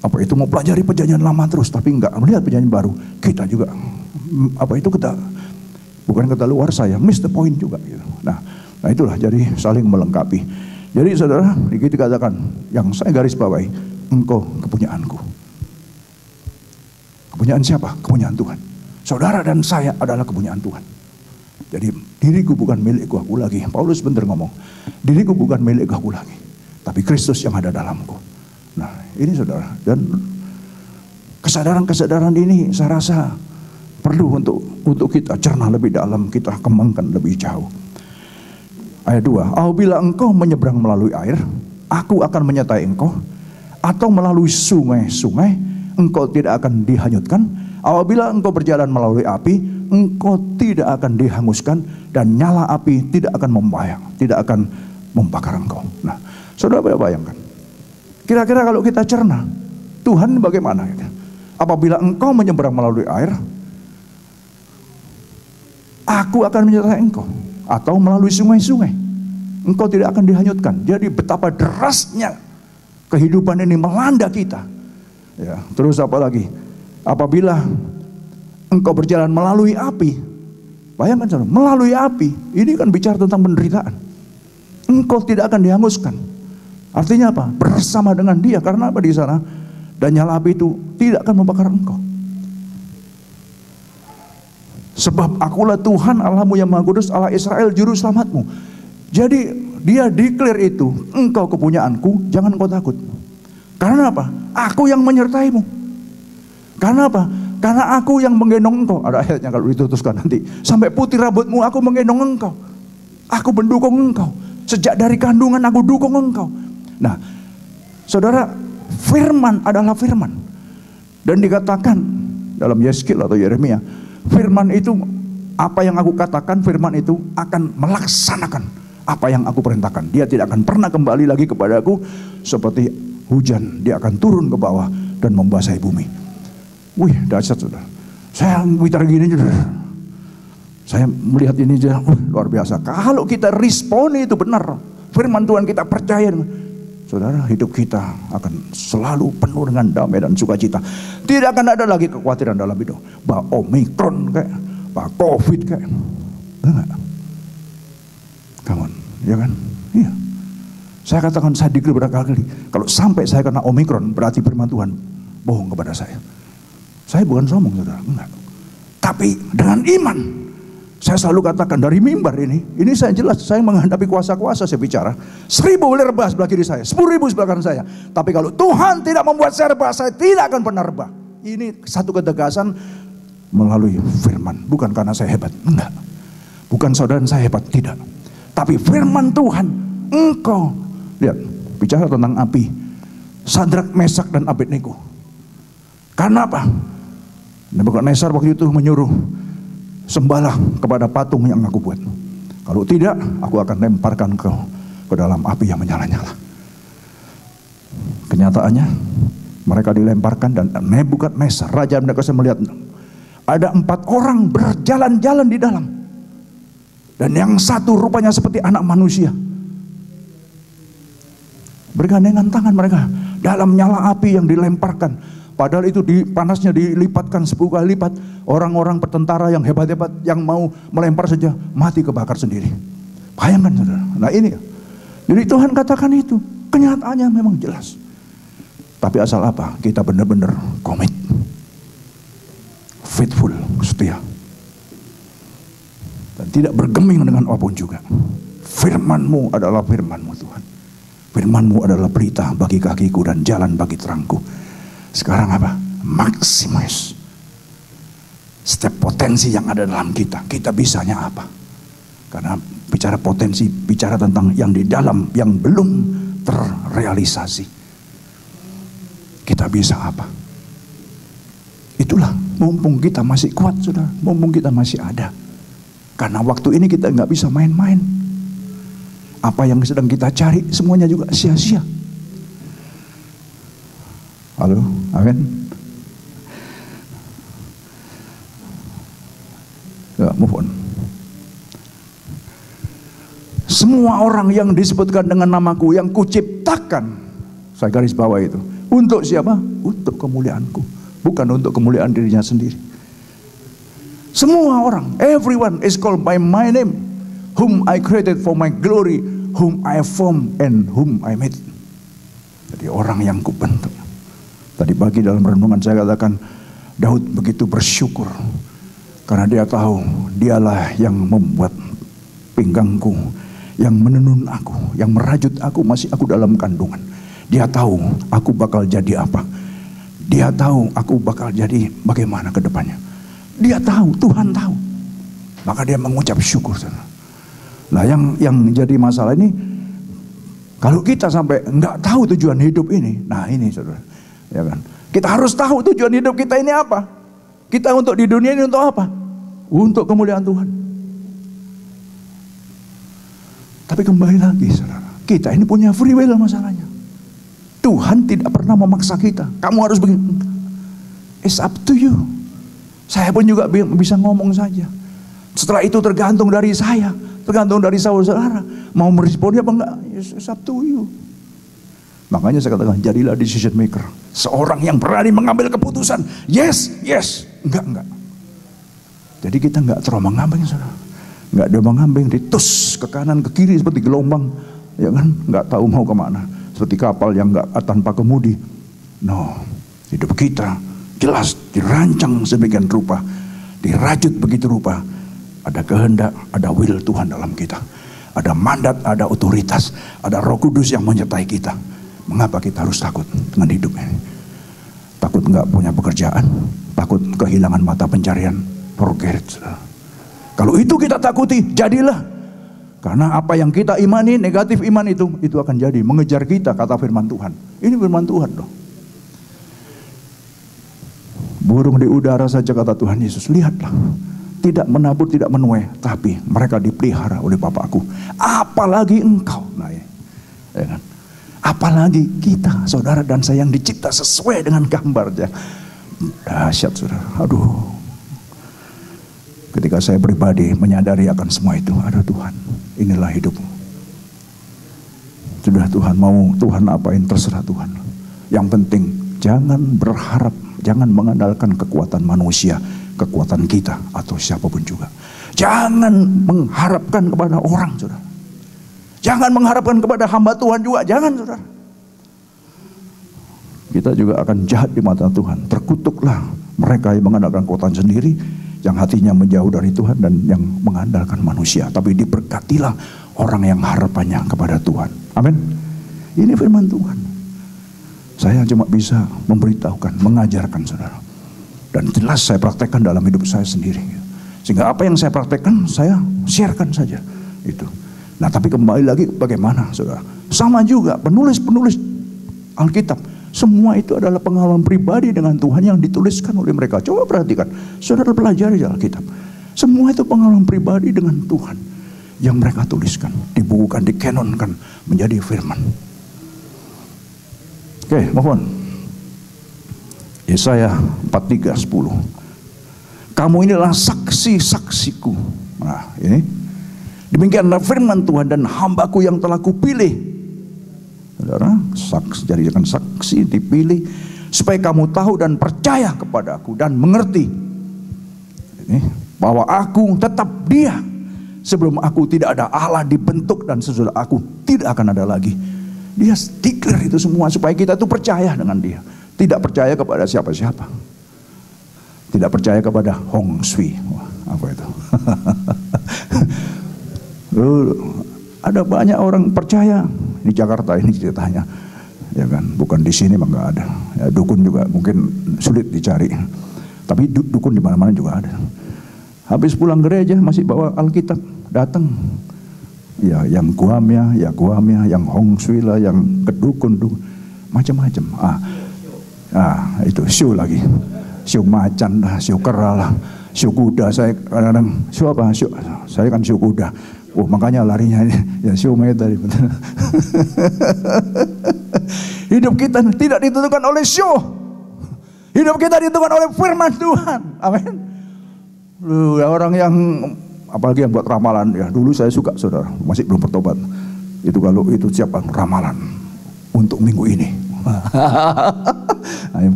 Mau pelajari perjanjian lama terus, tapi enggak melihat perjanjian baru, kita juga kita bukan kata luar saya, miss the point juga. Gitu. Nah itulah jadi saling melengkapi. Jadi saudara, dikatakan yang saya garis bawahi, engkau kepunyaanku. Kepunyaan siapa? Kepunyaan Tuhan. Saudara dan saya adalah kepunyaan Tuhan. Jadi diriku bukan milikku aku lagi. Paulus benar ngomong, diriku bukan milikku aku lagi, tapi Kristus yang ada dalamku. Nah ini saudara, dan kesadaran ini saya rasa perlu untuk kita cerna lebih dalam, kita kembangkan lebih jauh. Ayat 2, apabila engkau menyeberang melalui air, aku akan menyertai engkau, atau melalui sungai-sungai, engkau tidak akan dihanyutkan. Apabila engkau berjalan melalui api, engkau tidak akan dihanguskan, dan nyala api tidak akan membakar engkau. Nah, saudara bayangkan, kira-kira kalau kita cerna, Tuhan bagaimana? Apabila engkau menyeberang melalui air, aku akan menyertai engkau, atau melalui sungai-sungai, engkau tidak akan dihanyutkan. Jadi betapa derasnya kehidupan ini melanda kita. Ya, terus apa lagi? Apabila engkau berjalan melalui api, bayangkan saudara, melalui api, ini kan bicara tentang penderitaan. Engkau tidak akan dihanguskan. Artinya apa? Bersama dengan Dia. Karena apa di sana? Dan nyala api itu tidak akan membakar engkau. Sebab akulah Tuhan Allahmu yang Maha Kudus, Allah Israel juru selamatmu. Jadi Dia declare itu, engkau kepunyaanku, jangan engkau takut. Karena apa? Aku yang menyertaimu. Karena apa? Karena aku yang menggendong engkau. Ada ayatnya kalau ditutuskan nanti. Sampai putih rambutmu aku menggendong engkau. Aku mendukung engkau. Sejak dari kandungan aku dukung engkau. Nah, saudara, firman adalah firman. Dan dikatakan dalam Yeskil atau Yeremia, firman itu, apa yang aku katakan, firman itu akan melaksanakan apa yang aku perintahkan. Dia tidak akan pernah kembali lagi kepadaku seperti hujan. Dia akan turun ke bawah dan membasahi bumi. Wih, dahsyat saudara. Saya bicara gini juga, saya melihat ini aja, luar biasa. Kalau kita respon itu benar, firman Tuhan kita percaya, saudara, hidup kita akan selalu penuh dengan damai dan sukacita. Tidak akan ada lagi kekhawatiran dalam hidup. Bah Omikron kayak, bah Covid kayak, enggak. Come on, ya kan? Iya. Saya katakan, saya dikir berkali-kali, kalau sampai saya kena Omikron, berarti firman Tuhan bohong kepada saya. Saya bukan sombong, saudara, enggak. Tapi dengan iman, saya selalu katakan dari mimbar ini saya jelas, saya menghadapi kuasa-kuasa, saya bicara. 1000 boleh rebah sebelah kiri saya, 10.000 sebelah kanan saya. Tapi kalau Tuhan tidak membuat saya rebah, saya tidak akan pernah rebah. Ini satu ketegasan melalui firman, bukan karena saya hebat, enggak. Bukan saudara saya hebat, tidak. Tapi firman Tuhan, engkau, lihat, bicara tentang api. Sadrak, Mesak, dan Abednego. Karena apa? Nebukadnezar waktu itu menyuruh, sembahlah kepada patung yang aku buat. Kalau tidak, aku akan lemparkan kau ke dalam api yang menyala-nyala. Kenyataannya, mereka dilemparkan dan Nebukadnezar, Raja Nebukadnezar melihat ada 4 orang berjalan-jalan di dalam. Dan yang satu rupanya seperti anak manusia. Bergandengan tangan mereka dalam nyala api yang dilemparkan. Padahal itu panasnya dilipatkan 10 kali lipat. Orang-orang pertentara yang hebat-hebat yang mau melempar saja mati kebakar sendiri. Bayangkan saudara. Nah ini ya. Jadi Tuhan katakan itu. Kenyataannya memang jelas. Tapi asal apa? Kita benar-benar komit. Faithful, setia. Dan tidak bergeming dengan apapun juga. Firman-Mu adalah firman-Mu Tuhan. Firman-Mu adalah pelita bagi kakiku dan jalan bagi terangku. Sekarang apa? Maksimis setiap potensi yang ada dalam kita. Kita bisanya apa? Karena bicara potensi, bicara tentang yang di dalam, yang belum terrealisasi. Kita bisa apa? Itulah, mumpung kita masih kuat, saudara. Mumpung kita masih ada. Karena waktu ini kita nggak bisa main-main. Apa yang sedang kita cari, semuanya juga sia-sia. Halo, amin. Ya, move on. Semua orang yang disebutkan dengan namaku, yang kuciptakan, saya garis bawah itu. Untuk siapa? Untuk kemuliaanku, bukan untuk kemuliaan dirinya sendiri. Semua orang, everyone is called by my name, whom I created for my glory, whom I formed and whom I made. Jadi orang yang kubentuk. Tadi pagi dalam renungan saya katakan, Daud begitu bersyukur karena dia tahu dialah yang membuat pinggangku, yang menenun aku, yang merajut aku masih aku dalam kandungan. Dia tahu aku bakal jadi apa. Dia tahu aku bakal jadi bagaimana ke depannya. Dia tahu, Tuhan tahu. Maka dia mengucap syukur. Nah yang jadi masalah ini, kalau kita sampai nggak tahu tujuan hidup ini, nah ini saudara. Ya kan? Kita harus tahu tujuan hidup kita ini apa. Kita untuk di dunia ini untuk apa? Untuk kemuliaan Tuhan. Tapi kembali lagi saudara, kita ini punya free will masalahnya. Tuhan tidak pernah memaksa kita. Kamu harus begini. It's up to you. Saya pun juga bisa ngomong saja. Setelah itu tergantung dari saya, tergantung dari saudara. Mau meresponnya apa enggak? It's up to you. Makanya saya katakan, jadilah decision maker. Seorang yang berani mengambil keputusan. Yes, yes. Enggak. Jadi kita enggak terombang-ambing, saudara. Enggak terombang-ambing, ditus ke kanan, ke kiri seperti gelombang. Ya kan? Enggak tahu mau kemana. Seperti kapal yang enggak tanpa kemudi. No. Hidup kita jelas dirancang sedemikian rupa. Dirajut begitu rupa. Ada kehendak, ada will Tuhan dalam kita. Ada mandat, ada otoritas. Ada Roh Kudus yang menyertai kita. Mengapa kita harus takut dengan hidup ini? Takut nggak punya pekerjaan, takut kehilangan mata pencarian, forget. Kalau itu kita takuti, jadilah. Karena apa yang kita imani, negatif iman itu akan jadi mengejar kita, kata firman Tuhan. Ini firman Tuhan loh. Burung di udara saja kata Tuhan Yesus, lihatlah. Tidak menabur, tidak menuai, tapi mereka dipelihara oleh Bapakku. Apalagi engkau, nah ya kan? Apalagi kita, saudara dan saya yang dicipta sesuai dengan gambarnya. Dahsyat saudara. Aduh. Ketika saya pribadi menyadari akan semua itu, aduh Tuhan, inilah hidupmu. Sudah Tuhan mau Tuhan apain terserah Tuhan. Yang penting jangan berharap, jangan mengandalkan kekuatan manusia, kekuatan kita atau siapapun juga. Jangan mengharapkan kepada orang, saudara. Jangan mengharapkan kepada hamba Tuhan juga, jangan saudara. Kita juga akan jahat di mata Tuhan. Terkutuklah mereka yang mengandalkan kekuatan sendiri, yang hatinya menjauh dari Tuhan dan yang mengandalkan manusia. Tapi diberkatilah orang yang harapannya kepada Tuhan. Amin. Ini firman Tuhan. Saya cuma bisa memberitahukan, mengajarkan saudara. Dan jelas saya praktekkan dalam hidup saya sendiri. Sehingga apa yang saya praktekkan, saya sharekan saja. Itu. Nah, tapi kembali lagi bagaimana, saudara? Sama juga penulis-penulis Alkitab. Semua itu adalah pengalaman pribadi dengan Tuhan yang dituliskan oleh mereka. Coba perhatikan, saudara pelajari Alkitab. Semua itu pengalaman pribadi dengan Tuhan yang mereka tuliskan, dibukukan, dikanonkan menjadi firman. Oke, mohon. Yesaya 43:10. Kamu inilah saksi-saksiku. Nah, ini. Demikianlah firman Tuhan, dan hambaku yang telah kupilih. Saudara, jadikan saksi, dipilih supaya kamu tahu dan percaya kepada aku dan mengerti ini, bahwa aku tetap Dia. Sebelum aku tidak ada Allah dibentuk, dan sesudah aku tidak akan ada lagi. Dia declare itu semua supaya kita tuh percaya dengan Dia. Tidak percaya kepada siapa-siapa. Tidak percaya kepada Hong Sui. Wah, apa itu? Ada banyak orang percaya di Jakarta ini ceritanya, ya kan? Bukan di sini mah nggak ada. Ya, dukun juga mungkin sulit dicari, tapi dukun di mana-mana juga ada. Habis pulang gereja masih bawa Alkitab, datang. Ya, yang Guamya, yang Hong Sui lah, yang kedukun, macam-macam. Itu siu lagi, siu macan lah, siu kera lah, siu kuda. Saya kadang-kadang siu apa? Saya kan siu kuda. Oh, makanya larinya ya siu tadi. Hidup kita tidak ditentukan oleh siu. Hidup kita ditentukan oleh firman Tuhan. Amin. Orang yang apalagi yang buat ramalan, ya dulu saya suka, saudara, masih belum bertobat. Itu kalau itu siapa ramalan untuk minggu ini.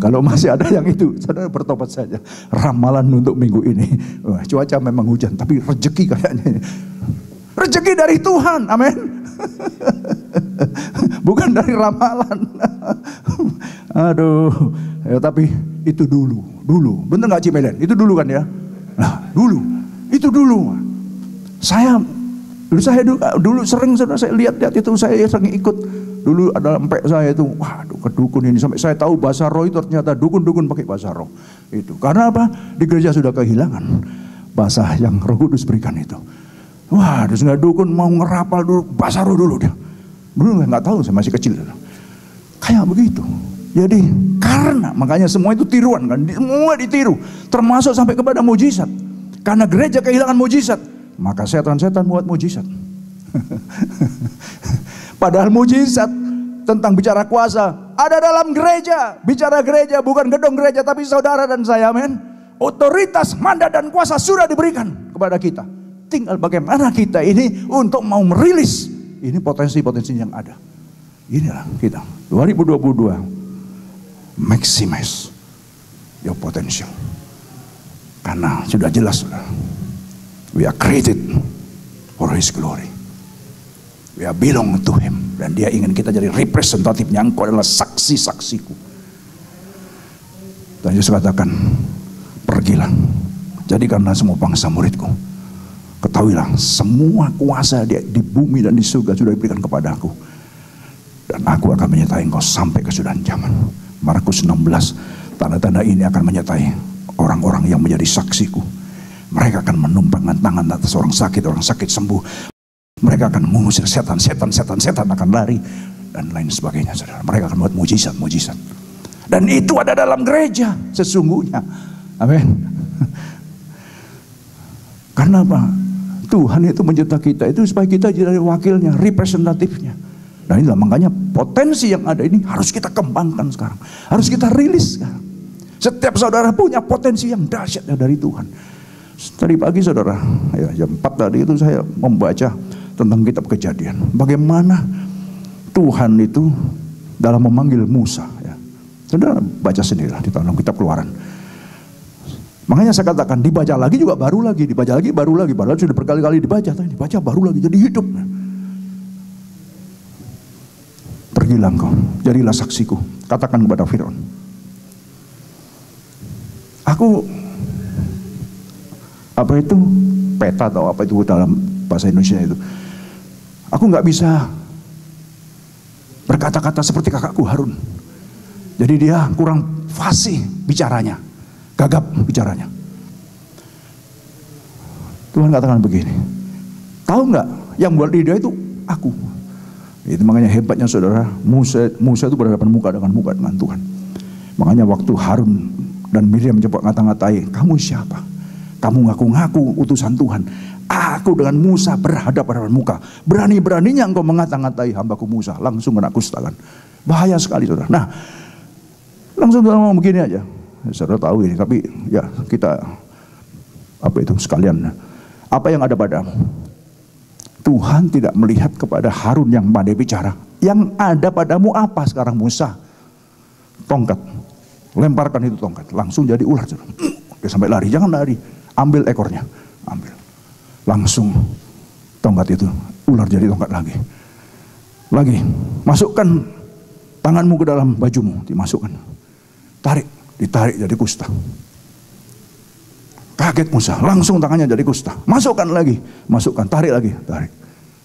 Kalau masih ada yang itu, saudara bertobat saja. Ramalan untuk minggu ini. Wah, cuaca memang hujan, tapi rezeki kayaknya. Rezeki dari Tuhan, amin. Bukan dari ramalan. Aduh, ya, tapi itu dulu, bener nggak Cimelen? Itu dulu kan ya? Nah, itu dulu. Saya dulu sering, saudara, saya lihat itu, saya sering ikut. Dulu ada empek saya itu, waduh, kedukun ini, sampai saya tahu bahasa roh itu ternyata dukun-dukun pakai bahasa roh. Itu karena apa? Di gereja sudah kehilangan bahasa yang Roh Kudus berikan itu. Wah, terus nggak dukun mau ngerapal dulu bahasa roh dulu dia. Dulu nggak tahu, saya masih kecil. Kayak begitu. Jadi karena makanya semua itu tiruan kan, semua ditiru, termasuk sampai kepada mujizat. Karena gereja kehilangan mujizat, maka setan-setan buat mujizat. Padahal mujizat tentang bicara kuasa ada dalam gereja. Bicara gereja bukan gedung gereja, tapi saudara dan saya, amin. Otoritas, mandat dan kuasa sudah diberikan kepada kita. Tinggal bagaimana kita ini untuk mau merilis ini potensi-potensi yang ada. Inilah kita 2022, maximize your potential. Karena sudah jelas, we are created for His glory. We are belong to Him. Dan Dia ingin kita jadi representatifnya. Engkau adalah saksi-saksiku. Dan Yesus katakan, pergilah, jadikanlah semua bangsa muridku. Ketahuilah, semua kuasa di bumi dan di surga sudah diberikan kepadaku. Dan aku akan menyertai engkau sampai kesudahan zaman. Markus 16, tanda-tanda ini akan menyertai orang-orang yang menjadi saksiku. Mereka akan menumpangkan tangan atas orang sakit sembuh. Mereka akan mengusir setan akan lari, dan lain sebagainya, saudara. Mereka akan buat mujizat. Dan itu ada dalam gereja sesungguhnya. Amin. Karena apa? Tuhan itu mencipta kita itu supaya kita jadi wakilnya, representatifnya. Nah, inilah makanya potensi yang ada ini harus kita kembangkan sekarang. Harus kita rilis sekarang. Setiap saudara punya potensi yang dahsyat dari Tuhan. Tadi pagi, saudara, ya, jam 4 tadi itu saya membaca tentang kitab Kejadian. Bagaimana Tuhan itu dalam memanggil Musa. Ya. Saudara baca sendirilah di dalam kitab Keluaran. Makanya saya katakan dibaca lagi juga baru lagi, dibaca lagi baru lagi. Padahal sudah berkali-kali dibaca baru lagi, jadi hidup. Pergilah engkau, jadilah saksiku. Katakan kepada Firaun, aku apa itu peta atau apa itu dalam bahasa Indonesia itu. Aku nggak bisa berkata-kata seperti kakakku Harun. Jadi dia kurang fasih bicaranya, gagap bicaranya. Tuhan katakan begini, tahu nggak yang buat lidah itu aku. Itu makanya hebatnya saudara, Musa itu berhadapan muka dengan Tuhan. Makanya waktu Harun dan Miriam coba ngata-ngatai, kamu siapa? Kamu ngaku-ngaku utusan Tuhan. Aku dengan Musa berhadapan muka. Berani-beraninya engkau mengata-ngatai hambaku Musa. Langsung kena kusta kan. Bahaya sekali saudara. Nah, langsung saudara ngomong begini aja. Saudara tahu ini, tapi ya kita sekalian. Apa yang ada padamu? Tuhan tidak melihat kepada Harun yang pandai bicara. Yang ada padamu apa sekarang Musa? Tongkat. Lemparkan itu tongkat. Langsung jadi ular. Dia sampai lari. Jangan lari. Ambil ekornya. Ambil. Langsung tongkat itu. Ular jadi tongkat lagi. Lagi. Masukkan tanganmu ke dalam bajumu. Dimasukkan. Tarik. Ditarik jadi kusta. Kaget Musa, langsung tangannya jadi kusta. Masukkan lagi, masukkan, tarik lagi, tarik.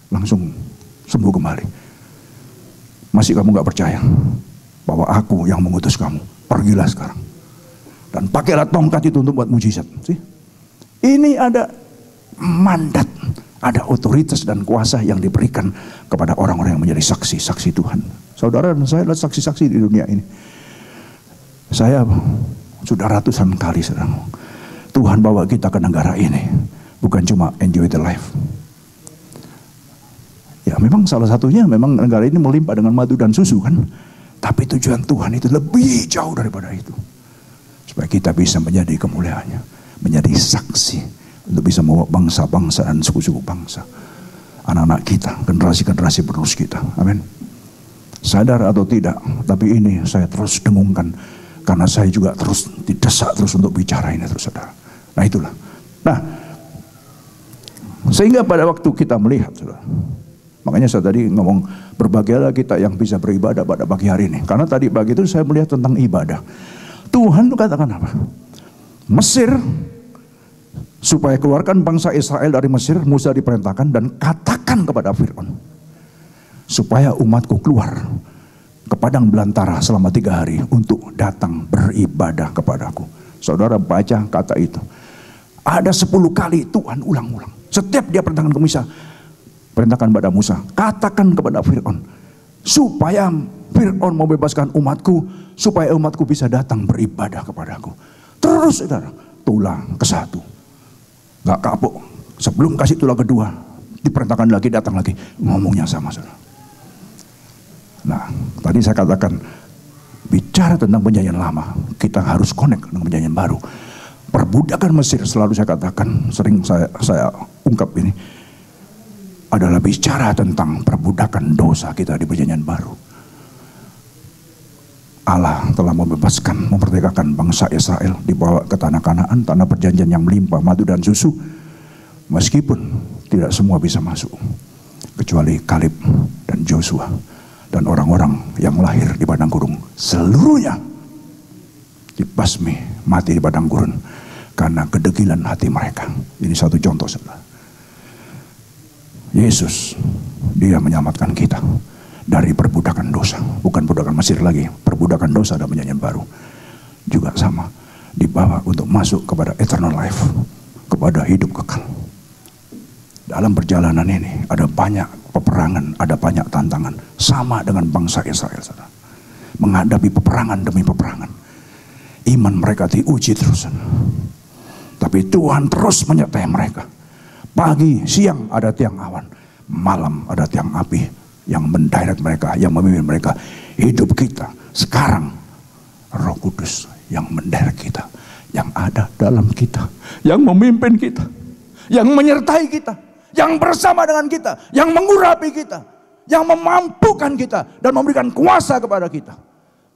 Langsung sembuh kembali. Masih kamu gak percaya bahwa aku yang mengutus kamu? Pergilah sekarang. Dan pakailah tongkat itu untuk buat mujizat. Ini ada mandat, ada otoritas dan kuasa yang diberikan kepada orang-orang yang menjadi saksi Tuhan. Saudara dan saya adalah saksi-saksi di dunia ini. Saya sudah ratusan kali sedang Tuhan bawa kita ke negara ini, bukan cuma enjoy the life. Ya memang salah satunya memang negara ini melimpah dengan madu dan susu kan. Tapi tujuan Tuhan itu lebih jauh daripada itu. Supaya kita bisa menjadi kemuliaannya, menjadi saksi untuk bisa membawa bangsa-bangsa dan suku-suku bangsa, anak-anak kita, generasi-generasi penerus kita. Amin. Sadar atau tidak, tapi ini saya terus dengungkan karena saya juga terus didesak terus untuk bicara ini terus saudara. Nah itulah. Nah, sehingga pada waktu kita melihat, saudara, makanya saya tadi ngomong berbahagialah kita yang bisa beribadah pada pagi hari ini. Karena tadi pagi itu saya melihat tentang ibadah. Tuhan itu katakan apa? Mesir, supaya keluarkan bangsa Israel dari Mesir, Musa diperintahkan dan katakan kepada Fir'aun, supaya umatku keluar ke padang belantara selama 3 hari untuk datang beribadah kepadaku. Saudara baca kata itu. Ada 10 kali Tuhan ulang-ulang. Setiap dia perintahkan ke Musa, perintahkan kepada Musa, katakan kepada Fir'aun, supaya Fir'aun membebaskan umatku, supaya umatku bisa datang beribadah kepadaku. Terus saudara, tulang ke-1 gak kapok. Sebelum kasih tulang kedua, diperintahkan lagi, datang lagi, ngomongnya sama saudara. Nah, tadi saya katakan bicara tentang perjanjian lama, kita harus connect dengan perjanjian baru. Perbudakan Mesir, selalu saya katakan, sering saya ungkap ini, adalah bicara tentang perbudakan dosa kita di perjanjian baru. Allah telah membebaskan, memerdekakan bangsa Israel, dibawa ke tanah Kanaan, tanah perjanjian yang melimpah madu dan susu. Meskipun tidak semua bisa masuk, kecuali Kaleb dan Joshua dan orang-orang yang lahir di padang gurun, seluruhnya dibasmi, mati di padang gurun karena kedegilan hati mereka. Ini satu contoh saudara. Yesus, dia menyelamatkan kita dari perbudakan dosa, bukan perbudakan Mesir lagi, perbudakan dosa dan perjanjian baru juga sama, dibawa untuk masuk kepada eternal life, kepada hidup kekal. Dalam perjalanan ini ada banyak peperangan, ada banyak tantangan, sama dengan bangsa Israel saudara. Menghadapi peperangan demi peperangan, iman mereka diuji terus, tapi Tuhan terus menyertai mereka. Pagi, siang ada tiang awan, malam ada tiang api yang mendirect mereka, yang memimpin mereka. Hidup kita sekarang, Roh Kudus yang mendirect kita, yang ada dalam kita, yang memimpin kita, yang menyertai kita, yang bersama dengan kita, yang mengurapi kita, yang memampukan kita dan memberikan kuasa kepada kita.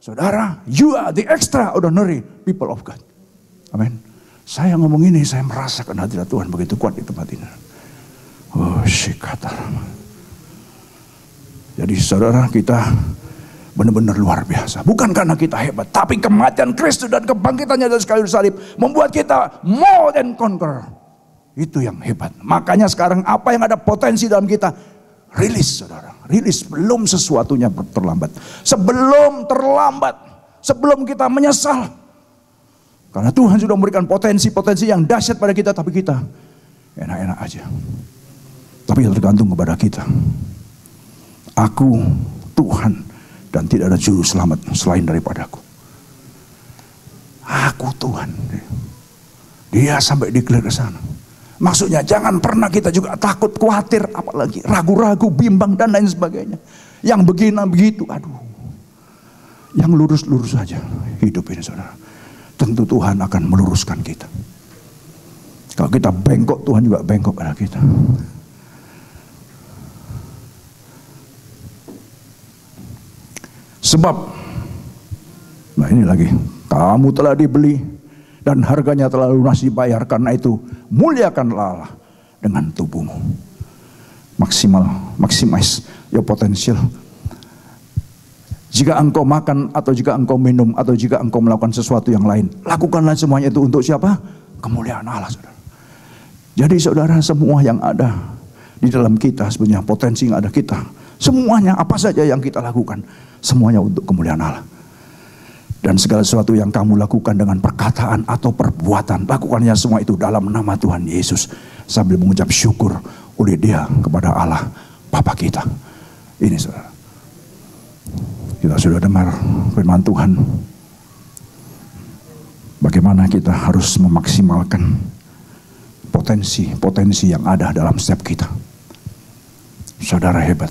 Saudara, you are the extraordinary people of God. Amin. Saya ngomong ini, saya merasakan hadirat Tuhan begitu kuat di tempat ini. Oh, shikatarama. Jadi saudara, kita benar-benar luar biasa. Bukan karena kita hebat, tapi kematian Kristus dan kebangkitannya dari kayu salib membuat kita more than conqueror. Itu yang hebat. Makanya sekarang apa yang ada potensi dalam kita, rilis saudara. Rilis, belum sesuatunya terlambat. Sebelum terlambat, sebelum kita menyesal. Karena Tuhan sudah memberikan potensi-potensi yang dahsyat pada kita, tapi kita enak-enak aja. Tapi tergantung kepada kita. Aku Tuhan dan tidak ada juru selamat selain daripadaku. Aku Tuhan. Dia sampai declare ke sana. Maksudnya jangan pernah kita juga takut, khawatir, apalagi ragu-ragu, bimbang dan lain sebagainya. Yang begini begitu, aduh. Yang lurus-lurus saja hidup ini, saudara. Tentu Tuhan akan meluruskan kita. Kalau kita bengkok, Tuhan juga bengkok pada kita. Sebab, nah ini lagi, kamu telah dibeli dan harganya telah lunas dibayar. Karena itu muliakanlah Allah dengan tubuhmu. Maximize your potential. Jika engkau makan atau jika engkau minum atau jika engkau melakukan sesuatu yang lain, lakukanlah semuanya itu untuk siapa? Kemuliaan Allah, saudara. Jadi saudara, semua yang ada di dalam kita, sebenarnya potensi yang ada kita, semuanya apa saja yang kita lakukan, semuanya untuk kemuliaan Allah. Dan segala sesuatu yang kamu lakukan dengan perkataan atau perbuatan, lakukannya semua itu dalam nama Tuhan Yesus, sambil mengucap syukur oleh Dia kepada Allah Bapa kita. Ini saudara, kita sudah dengar firman Tuhan, bagaimana kita harus memaksimalkan potensi-potensi yang ada dalam setiap kita. Saudara hebat,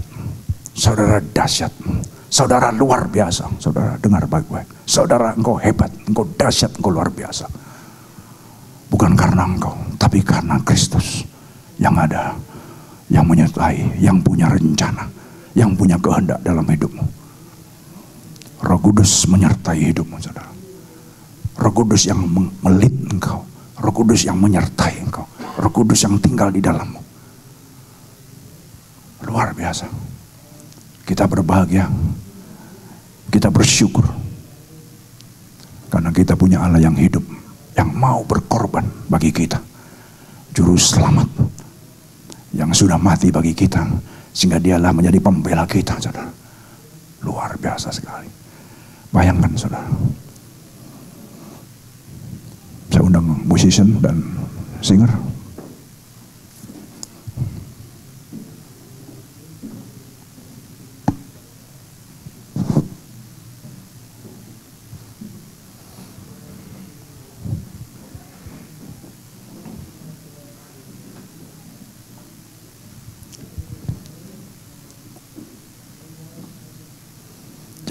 saudara dahsyat, saudara luar biasa. Saudara dengar baik-baik. Saudara, engkau hebat, engkau dahsyat, engkau luar biasa. Bukan karena engkau, tapi karena Kristus yang ada, yang menyertai, yang punya rencana, yang punya kehendak dalam hidupmu. Roh Kudus menyertai hidupmu, saudara. Roh Kudus yang melit engkau, Roh Kudus yang menyertai engkau, Roh Kudus yang tinggal di dalammu. Luar biasa. Kita berbahagia, kita bersyukur, karena kita punya Allah yang hidup, yang mau berkorban bagi kita, juru selamat yang sudah mati bagi kita, sehingga Dialah menjadi pembela kita, saudara. Luar biasa sekali. Bayangkan, saudara. Saya undang musician dan singer.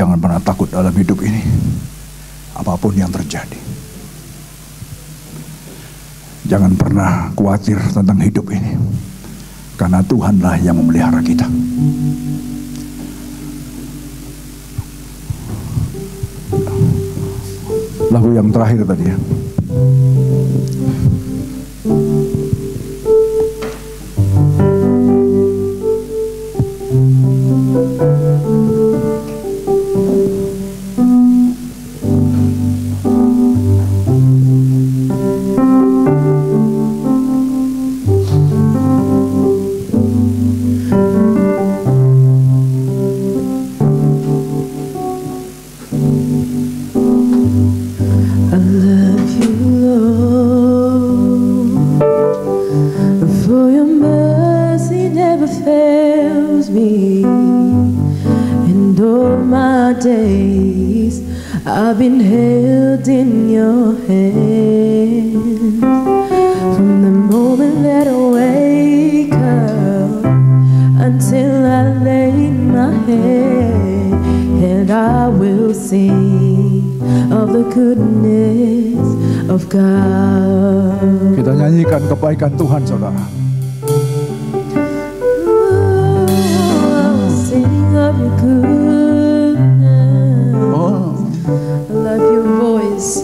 Jangan pernah takut dalam hidup ini, apapun yang terjadi. Jangan pernah khawatir tentang hidup ini, karena Tuhanlah yang memelihara kita. Lagu yang terakhir tadi ya. I've been held in your hand from the moment that I wake up until I lay my head, and I will sing of the goodness of God. Kita nyanyikan kebaikan Tuhan, saudara. I will sing of your goodness. I love your voice.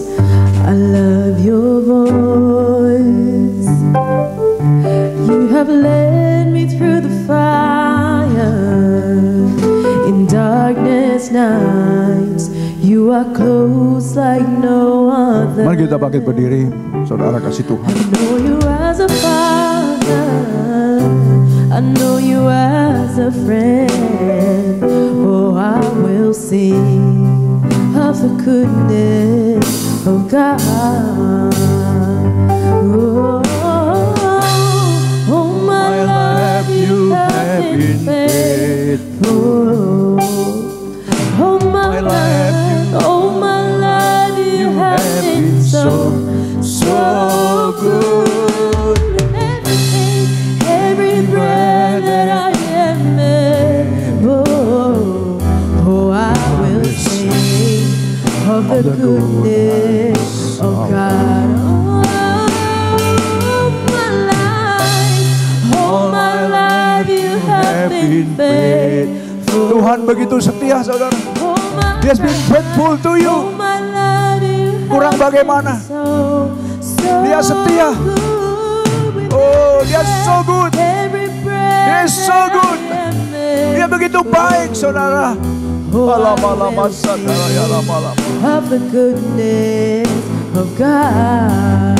I love your voice. You have led me through the fire in darkness nights. You are close like no other. Mari kita bangkit berdiri, saudara kasih Tuhan. I know you as a father. I know you as a friend. Oh, I will sing of the goodness of God. Oh, begitu setia, saudara. He has been faithful to you. Kurang bagaimana? Dia setia. Oh, dia so good. Dia so good. Dia begitu baik, saudara. Of the goodness of God.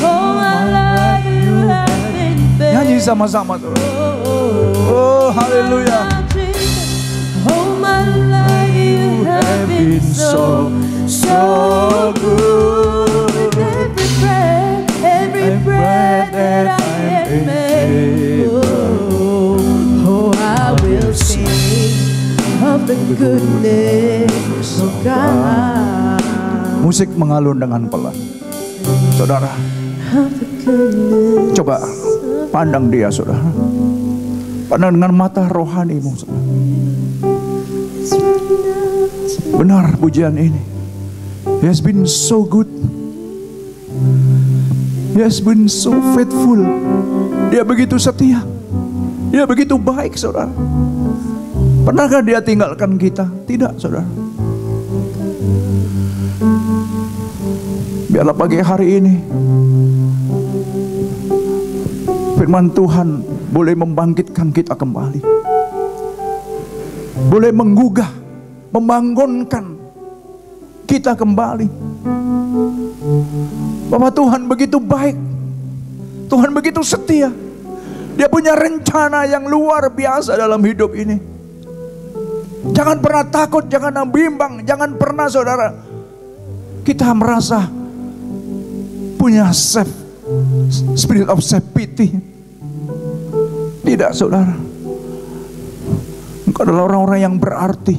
All my life you have been faithful. Nyanyi sama-sama, saudara. Oh, haleluya. All my life you have been so good. Every breath that I am able. Oh, I will sing of the goodness of God. Musik mengalun dengan pelan. Saudara, coba pandang dia, saudara. Pandang dengan mata rohanimu, saudara. Benar pujian ini. He has been so good. He has been so faithful. Dia begitu setia. Dia begitu baik, saudara. Pernahkah dia tinggalkan kita? Tidak, saudara. Biarlah pagi hari ini firman Tuhan boleh membangkitkan kita kembali. Boleh menggugah, membangunkan kita kembali. Bahwa Tuhan begitu baik. Tuhan begitu setia. Dia punya rencana yang luar biasa dalam hidup ini. Jangan pernah takut, jangan bimbang, jangan pernah, saudara, kita merasa punya spirit of self-pity. Tidak, saudara. Engkau adalah orang-orang yang berarti.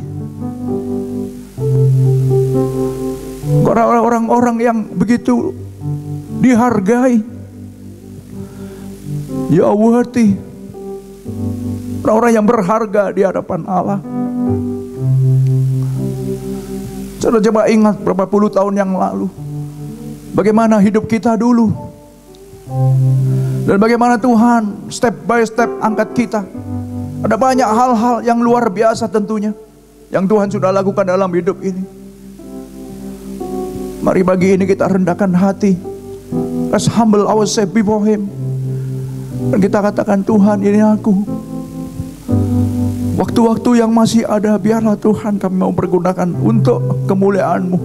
Engkau adalah orang-orang yang begitu dihargai. You are worthy. Orang-orang yang berharga di hadapan Allah. Saudara, coba ingat berapa puluh tahun yang lalu, bagaimana hidup kita dulu, dan bagaimana Tuhan step by step angkat kita. Ada banyak hal-hal yang luar biasa tentunya yang Tuhan sudah lakukan dalam hidup ini. Mari pagi ini kita rendahkan hati. Let's humble ourselves before Him. Dan kita katakan, Tuhan, ini aku. Waktu-waktu yang masih ada, biarlah Tuhan kami mau pergunakan untuk kemuliaan-Mu.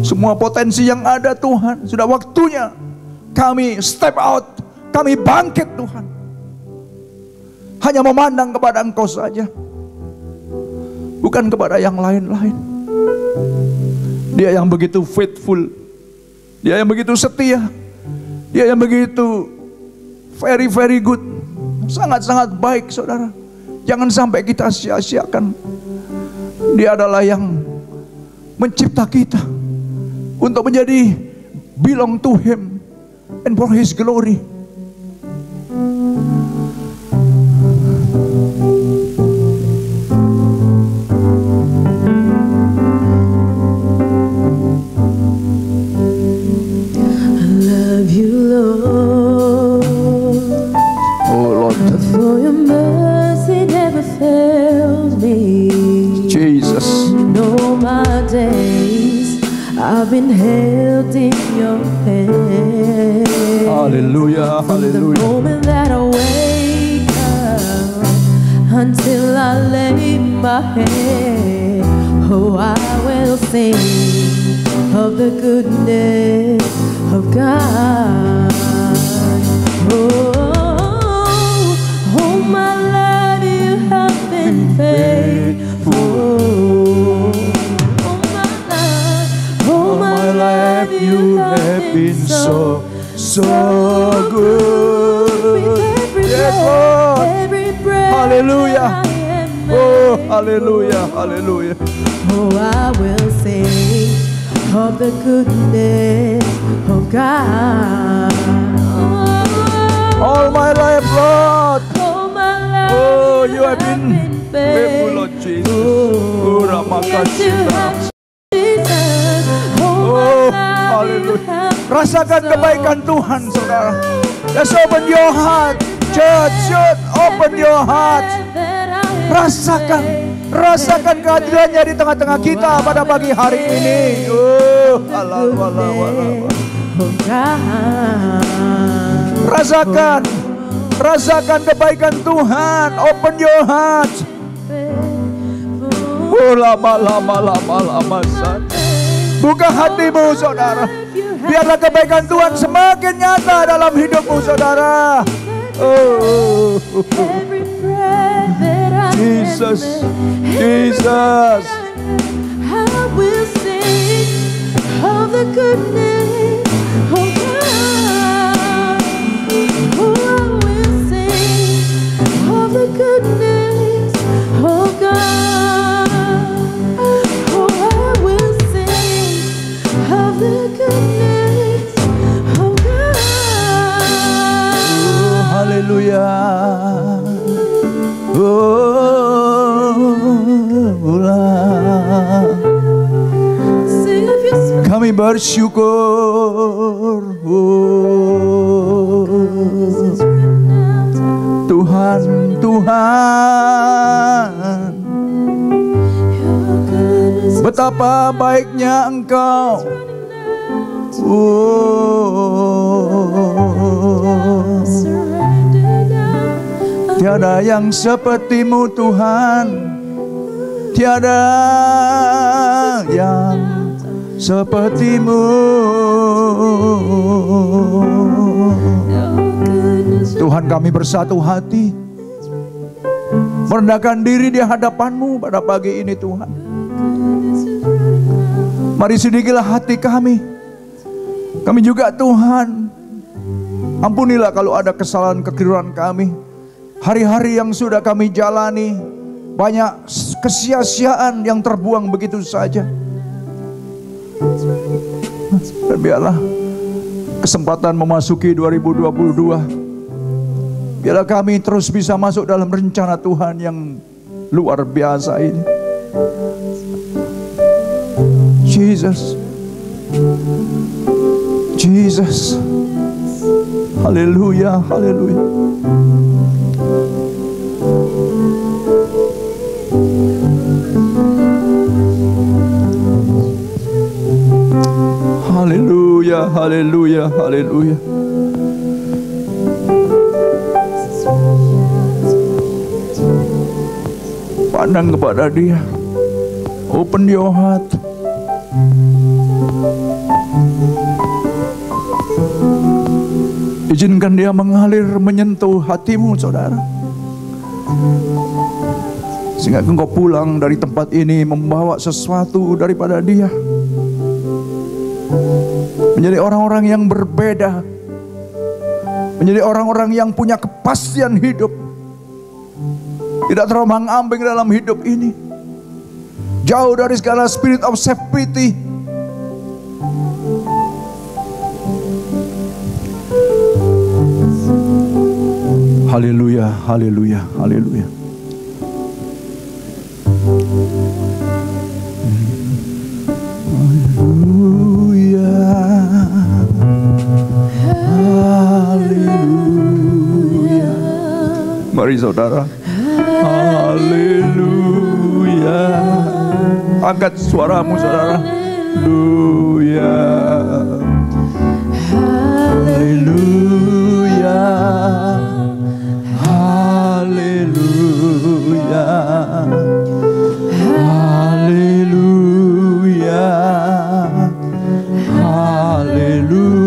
Semua potensi yang ada, Tuhan, sudah waktunya kami step out. Kami bangkit, Tuhan. Hanya memandang kepada Engkau saja, bukan kepada yang lain-lain. Dia yang begitu faithful. Dia yang begitu setia. Dia yang begitu very very good. Sangat-sangat baik, saudara. Jangan sampai kita sia-siakan. Dia adalah yang mencipta kita untuk menjadi belong to Him and for His glory. I've been held in your hand. Hallelujah, hallelujah. From the moment that I wake up until I lay my head, oh, I will sing of the goodness of God. Oh, all my life you have been faithful. You have been so good. Yes, Lord. Hallelujah. Oh, hallelujah, hallelujah. Oh, I will sing of the goodness of God. All my life, Lord. All my life. Oh, you have been faithful, Lord Jesus. Oh, Ramakasih. Hallelujah. Rasakan kebaikan Tuhan, saudara. Just open your heart. Church, open your heart. Rasakan kehadirannya di tengah-tengah kita pada pagi hari ini. Oh, Rasakan kebaikan Tuhan. Open your heart. Lama-lama. Buka hatimu, saudara. Biarlah kebaikan Tuhan semakin nyata dalam hidupmu, saudara. Oh, Jesus. I will sing of the goodness of God. Oh, I will sing of the goodness of God. Oh, I will sing of the goodness of God. Oh, hallelujah. Kami bersyukur, Tuhan, betapa baiknya Engkau. Tiada yang sepertimu, Tuhan. Tiada yang sepertimu. Tuhan, kami bersatu hati, merendahkan diri di hadapan-Mu pada pagi ini, Tuhan. Mari sidikilah hati kami. Kami juga, Tuhan, ampunilah kalau ada kesalahan kekeliruan kami. Hari-hari yang sudah kami jalani, banyak kesia-siaan yang terbuang begitu saja. Dan biarlah kesempatan memasuki 2022, biarlah kami terus bisa masuk dalam rencana Tuhan yang luar biasa ini. Jesus. Haleluya. Haleluya. Pandang kepada Dia. Open your heart. Izinkan Dia mengalir, menyentuh hatimu, saudara. Sehingga engkau pulang dari tempat ini membawa sesuatu daripada Dia. Menjadi orang-orang yang berbeda. Menjadi orang-orang yang punya kepastian hidup. Tidak terombang-ambing dalam hidup ini. Jauh dari segala spirit of self-pity. Haleluya. Mari saudara. Haleluya. Angkat suaramu, saudara. Haleluya. Haleluya. Haleluya. Haleluya. Haleluya.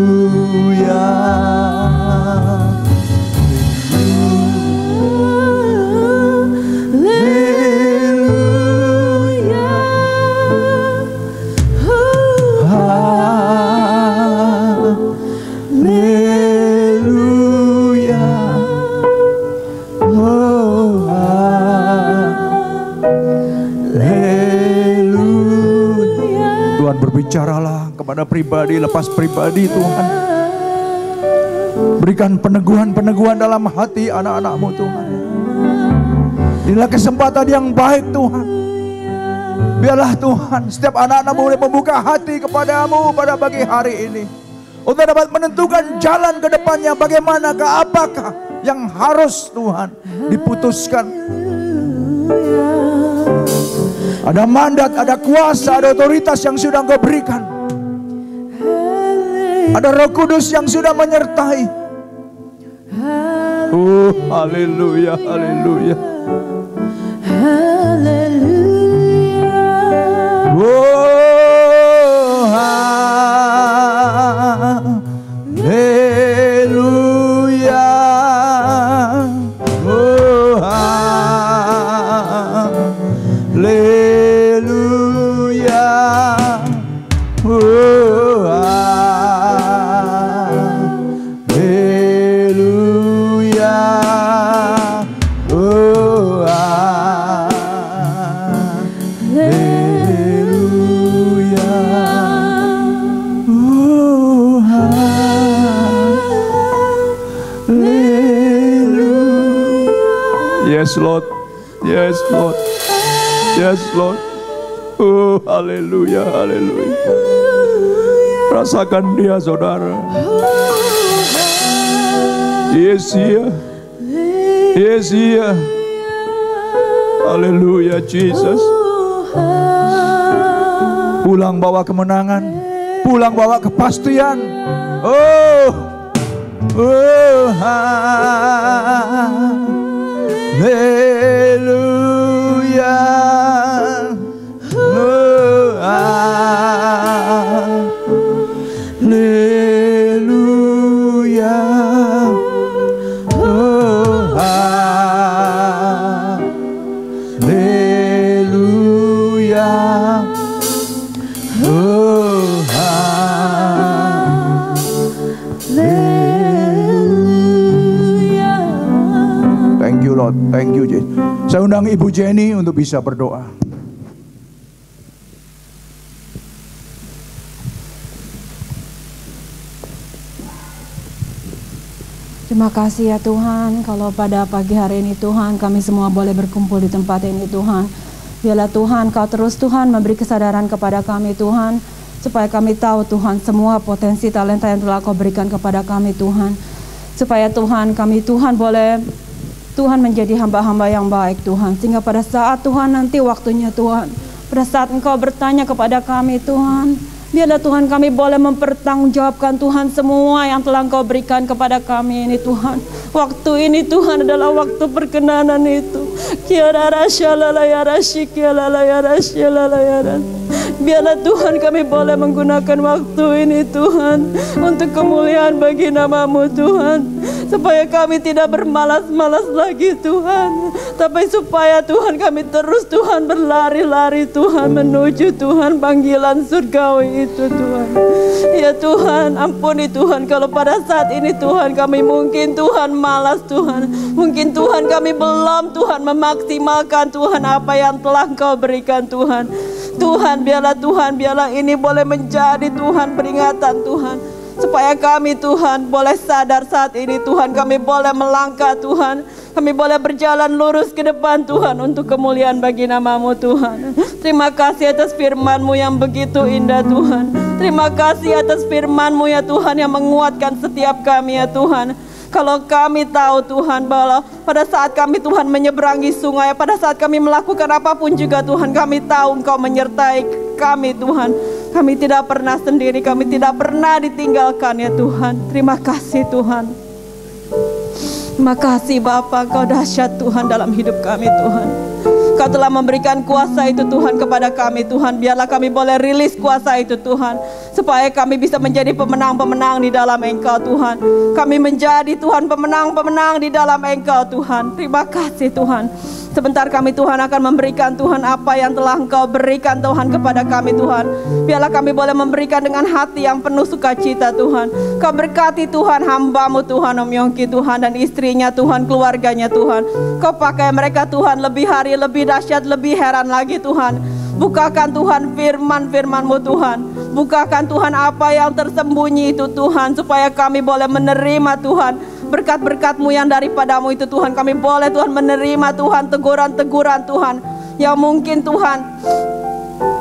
Bicaralah kepada pribadi lepas pribadi, Tuhan. Berikan peneguhan-peneguhan dalam hati anak-anak-Mu, Tuhan. Inilah kesempatan yang baik, Tuhan. Biarlah Tuhan, setiap anak-anak-Mu boleh membuka hati kepada-Mu pada pagi hari ini, untuk dapat menentukan jalan ke depannya bagaimanakah, apakah yang harus Tuhan diputuskan. Ada mandat, ada kuasa, ada otoritas yang sudah Engkau berikan. Ada Roh Kudus yang sudah menyertai. Oh, haleluya, haleluya. Oh, haleluya. Oh, haleluya. Oh, haleluya. Oh, haleluya. Oh, haleluya. Yes, Lord. Yes, Lord. Yes, Lord. Oh, haleluya, haleluya. Rasakan dia, saudara. Yes, iya. Yes, iya. Haleluya, Jesus. Pulang bawa kemenangan, pulang bawa kepastian. Oh, oh, haleluya. Oh, haleluya. Oh, haleluya. Oh, haleluya. Thank you, Lord. Thank you, Jesus. Saya undang Ibu Jenny untuk bisa berdoa. Terima kasih ya Tuhan, kalau pada pagi hari ini Tuhan, kami semua boleh berkumpul di tempat ini Tuhan. Biarlah Tuhan, Kau terus Tuhan memberi kesadaran kepada kami Tuhan, supaya kami tahu Tuhan semua potensi talenta yang telah Kau berikan kepada kami Tuhan. Supaya Tuhan, kami Tuhan boleh Tuhan menjadi hamba-hamba yang baik Tuhan. Sehingga pada saat Tuhan nanti waktunya Tuhan, pada saat Engkau bertanya kepada kami Tuhan, biarlah Tuhan kami boleh mempertanggungjawabkan Tuhan semua yang telah Engkau berikan kepada kami ini Tuhan. Waktu ini Tuhan adalah waktu perkenanan itu. Biarlah Tuhan kami boleh menggunakan waktu ini Tuhan untuk kemuliaan bagi nama-Mu Tuhan. Supaya kami tidak bermalas-malas lagi Tuhan, tapi supaya Tuhan kami terus Tuhan berlari-lari Tuhan menuju Tuhan panggilan surgawi itu Tuhan. Ya Tuhan, ampuni Tuhan kalau pada saat ini Tuhan kami mungkin Tuhan malas Tuhan. Mungkin Tuhan kami belum Tuhan memaksimalkan Tuhan apa yang telah Engkau berikan Tuhan. Tuhan biarlah ini boleh menjadi Tuhan peringatan Tuhan. Supaya kami Tuhan boleh sadar saat ini Tuhan, kami boleh melangkah Tuhan, kami boleh berjalan lurus ke depan Tuhan untuk kemuliaan bagi nama-Mu Tuhan. Terima kasih atas firman-Mu yang begitu indah Tuhan. Terima kasih atas firman-Mu ya Tuhan yang menguatkan setiap kami ya Tuhan. Kalau kami tahu Tuhan bahwa pada saat kami Tuhan menyeberangi sungai, pada saat kami melakukan apapun juga Tuhan, kami tahu Engkau menyertai kami Tuhan. Kami tidak pernah sendiri, kami tidak pernah ditinggalkan ya Tuhan. Terima kasih Tuhan. Terima kasih Bapa, Kau dahsyat Tuhan dalam hidup kami Tuhan. Kau telah memberikan kuasa itu Tuhan kepada kami Tuhan. Biarlah kami boleh rilis kuasa itu Tuhan, supaya kami bisa menjadi pemenang-pemenang di dalam Engkau Tuhan. Kami menjadi Tuhan pemenang-pemenang di dalam Engkau Tuhan. Terima kasih Tuhan. Sebentar kami Tuhan akan memberikan Tuhan apa yang telah Engkau berikan Tuhan kepada kami Tuhan. Biarlah kami boleh memberikan dengan hati yang penuh sukacita Tuhan. Kau berkati Tuhan hamba-Mu Tuhan, Om Yongki Tuhan dan istrinya Tuhan, keluarganya Tuhan. Kau pakai mereka Tuhan lebih hari, lebih dahsyat, lebih heran lagi Tuhan. Bukakan Tuhan firman-firman-Mu Tuhan. Bukakan Tuhan apa yang tersembunyi itu Tuhan, supaya kami boleh menerima Tuhan berkat-berkat-Mu yang daripada-Mu itu Tuhan. Kami boleh Tuhan menerima Tuhan teguran-teguran Tuhan yang mungkin Tuhan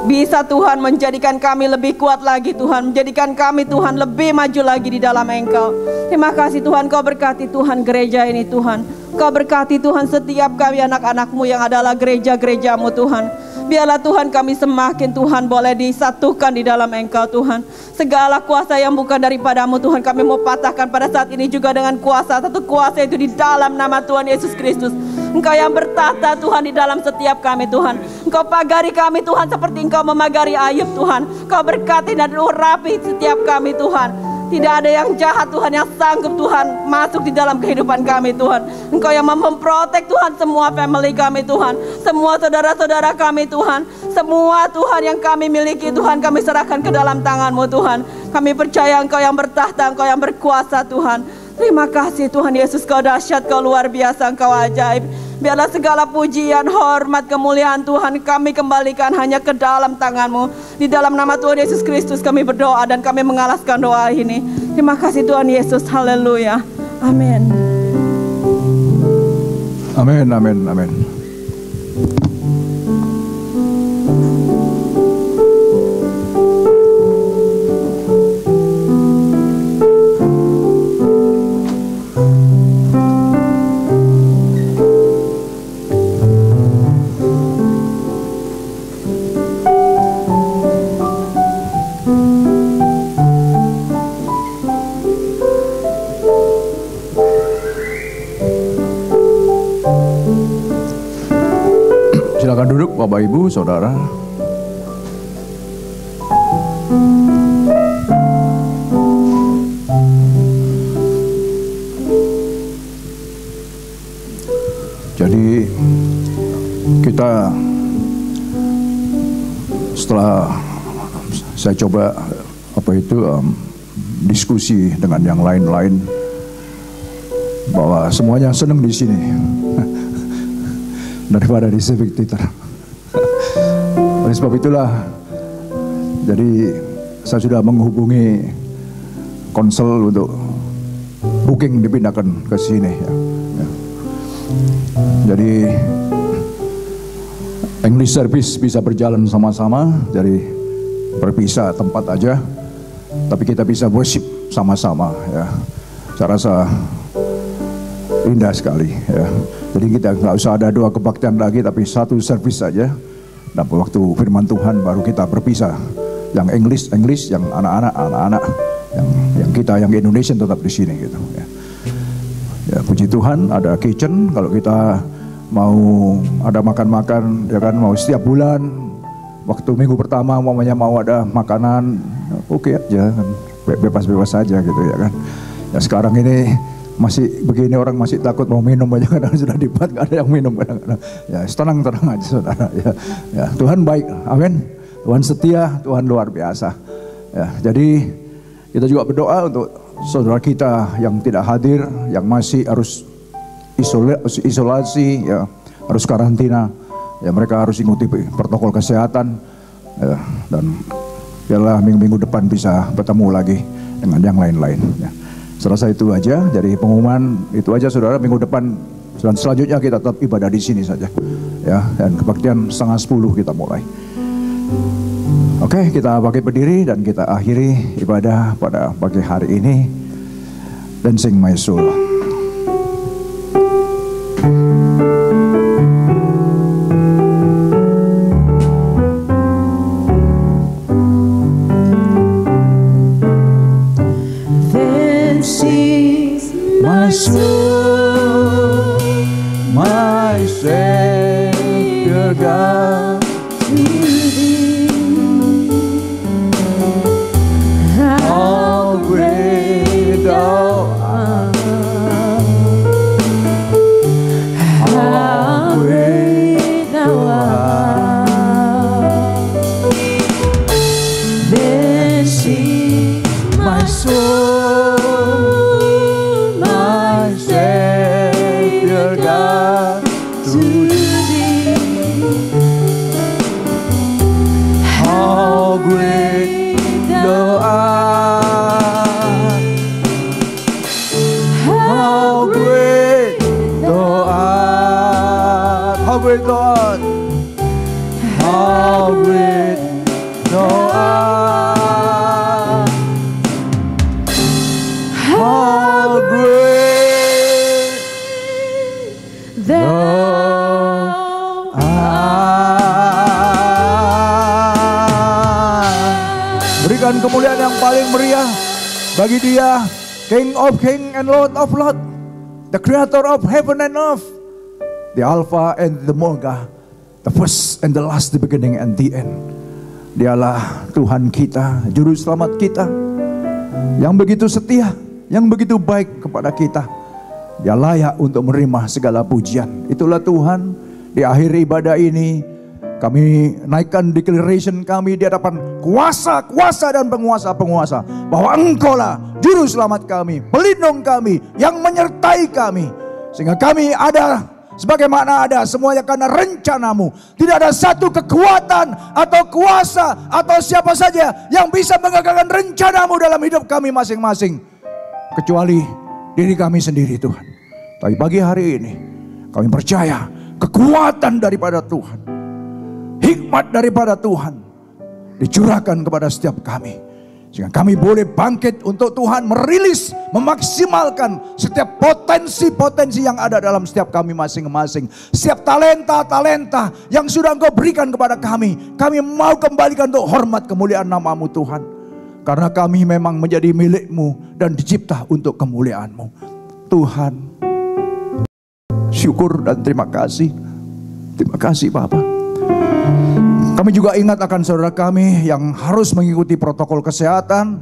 bisa Tuhan menjadikan kami lebih kuat lagi Tuhan, menjadikan kami Tuhan lebih maju lagi di dalam Engkau. Terima kasih Tuhan, Kau berkati Tuhan gereja ini Tuhan. Kau berkati Tuhan setiap kami anak-anak-Mu yang adalah gereja-gereja-Mu Tuhan. Biarlah Tuhan kami semakin Tuhan boleh disatukan di dalam Engkau Tuhan. Segala kuasa yang bukan daripada-Mu Tuhan kami mau patahkan pada saat ini juga dengan kuasa, satu kuasa itu di dalam nama Tuhan Yesus Kristus. Engkau yang bertata Tuhan di dalam setiap kami Tuhan. Engkau pagari kami Tuhan seperti Engkau memagari Ayub Tuhan. Engkau berkati dan urapi setiap kami Tuhan. Tidak ada yang jahat Tuhan yang sanggup Tuhan masuk di dalam kehidupan kami Tuhan. Engkau yang memprotek Tuhan semua family kami Tuhan. Semua saudara-saudara kami Tuhan. Semua Tuhan yang kami miliki Tuhan kami serahkan ke dalam tangan-Mu Tuhan. Kami percaya Engkau yang bertahta, Engkau yang berkuasa Tuhan. Terima kasih Tuhan Yesus, Kau dahsyat, Kau luar biasa, Engkau ajaib. Biarlah segala pujian, hormat, kemuliaan Tuhan kami kembalikan hanya ke dalam tangan-Mu. Di dalam nama Tuhan Yesus Kristus kami berdoa dan kami mengalaskan doa ini. Terima kasih Tuhan Yesus, haleluya. Amin. Amin, amin, amin. Silakan duduk Bapak Ibu Saudara. Jadi kita setelah saya coba diskusi dengan yang lain-lain bahwa semuanya senang di sini daripada di Civic Theater. Oleh sebab itulah, jadi saya sudah menghubungi konsel untuk booking dipindahkan ke sini. Ya. Jadi English service bisa berjalan sama-sama, jadi berpisah tempat aja, tapi kita bisa worship sama-sama. Ya. Saya rasa indah sekali. Ya. Jadi kita nggak usah ada dua kebaktian lagi, tapi satu service saja. Dan waktu firman Tuhan baru kita berpisah. Yang English, yang anak-anak, yang kita yang Indonesian tetap di sini gitu. Ya. Ya, puji Tuhan ada kitchen. Kalau kita mau ada makan-makan, ya kan, mau setiap bulan. Waktu minggu pertama mamanya mau ada makanan, oke aja, kan, bebas-bebas saja gitu ya kan. Ya sekarang ini masih begini, orang masih takut mau minum aja, kadang sudah dibuat nggak ada yang minum kadang-kadang. Ya tenang aja saudara. Ya, Tuhan baik, amin. Tuhan setia, Tuhan luar biasa. Ya, jadi kita juga berdoa untuk saudara kita yang tidak hadir, yang masih harus isolasi, ya harus karantina. Ya mereka harus ikuti protokol kesehatan. Ya, dan biarlah minggu-minggu depan bisa bertemu lagi dengan yang lain-lain. Ya. Serasa itu aja, jadi pengumuman itu aja saudara. Minggu depan dan selanjutnya kita tetap ibadah di sini saja, ya. Dan kebaktian 9:30 kita mulai. Oke, kita bangkit berdiri dan kita akhiri ibadah pada pagi hari ini. Dancing My Soul. My soul, my Savior God, to Thee. How great Thou art! How great Thou art! Then sing my soul. God, to Thee, how great Thou art, how great Thou art, how great Thou art, how great Berikan kemuliaan yang paling meriah bagi Dia, King of King and Lord of Lord, the Creator of heaven and earth, the Alpha and the Omega, the first and the last, the beginning and the end. Dialah Tuhan kita, Juru Selamat kita, yang begitu setia, yang begitu baik kepada kita. Dia layak untuk menerima segala pujian. Itulah Tuhan. Di akhir ibadah ini kami naikkan declaration kami di hadapan kuasa-kuasa dan penguasa-penguasa, bahwa Engkaulah Juru Selamat kami, pelindung kami, yang menyertai kami, sehingga kami ada sebagaimana ada semuanya karena rencanamu. Tidak ada satu kekuatan atau kuasa atau siapa saja yang bisa mengagalkan rencanamu dalam hidup kami masing-masing, kecuali diri kami sendiri, Tuhan. Tapi pagi hari ini kami percaya kekuatan daripada Tuhan, hikmat daripada Tuhan dicurahkan kepada setiap kami, sehingga kami boleh bangkit untuk Tuhan merilis, memaksimalkan setiap potensi-potensi yang ada dalam setiap kami masing-masing. Setiap talenta-talenta yang sudah Engkau berikan kepada kami, kami mau kembalikan untuk hormat kemuliaan nama-Mu, Tuhan. Karena kami memang menjadi milik-Mu dan dicipta untuk kemuliaan-Mu. Tuhan, syukur dan terima kasih. Terima kasih Bapa. Kami juga ingat akan saudara kami yang harus mengikuti protokol kesehatan,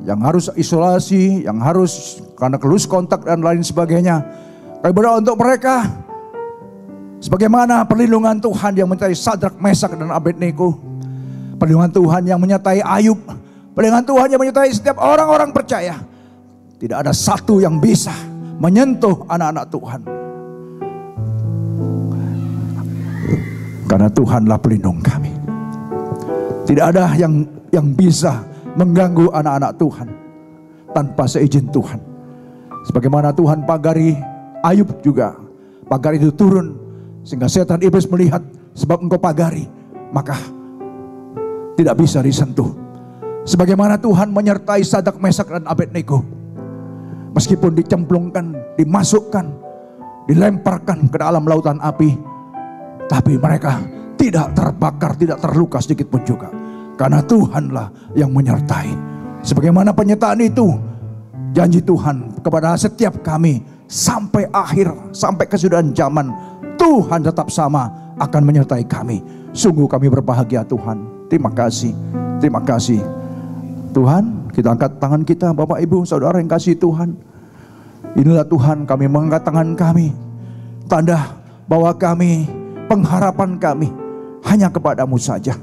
yang harus isolasi, yang harus karena close kontak dan lain sebagainya. Kami berdoa untuk mereka, sebagaimana perlindungan Tuhan yang menyertai Sadrak, Mesak dan Abednego, perlindungan Tuhan yang menyertai Ayub, perlindungan Tuhan yang menyertai setiap orang-orang percaya. Tidak ada satu yang bisa menyentuh anak-anak Tuhan, karena Tuhanlah pelindung kami. Tidak ada yang bisa mengganggu anak-anak Tuhan tanpa seizin Tuhan. Sebagaimana Tuhan pagari Ayub juga, pagar itu turun sehingga setan iblis melihat, sebab Engkau pagari maka tidak bisa disentuh. Sebagaimana Tuhan menyertai Sadrak, Mesak dan Abednego, meskipun dicemplungkan, dimasukkan, dilemparkan ke dalam lautan api, tapi mereka tidak terbakar, tidak terluka sedikit pun juga. Karena Tuhanlah yang menyertai. Sebagaimana penyertaan itu, janji Tuhan kepada setiap kami sampai akhir, sampai kesudahan zaman, Tuhan tetap sama akan menyertai kami. Sungguh kami berbahagia Tuhan. Terima kasih, terima kasih. Tuhan, kita angkat tangan kita, Bapak Ibu Saudara yang kasih Tuhan. Inilah Tuhan, kami mengangkat tangan kami, tanda bahwa kami, pengharapan kami hanya kepadamu saja.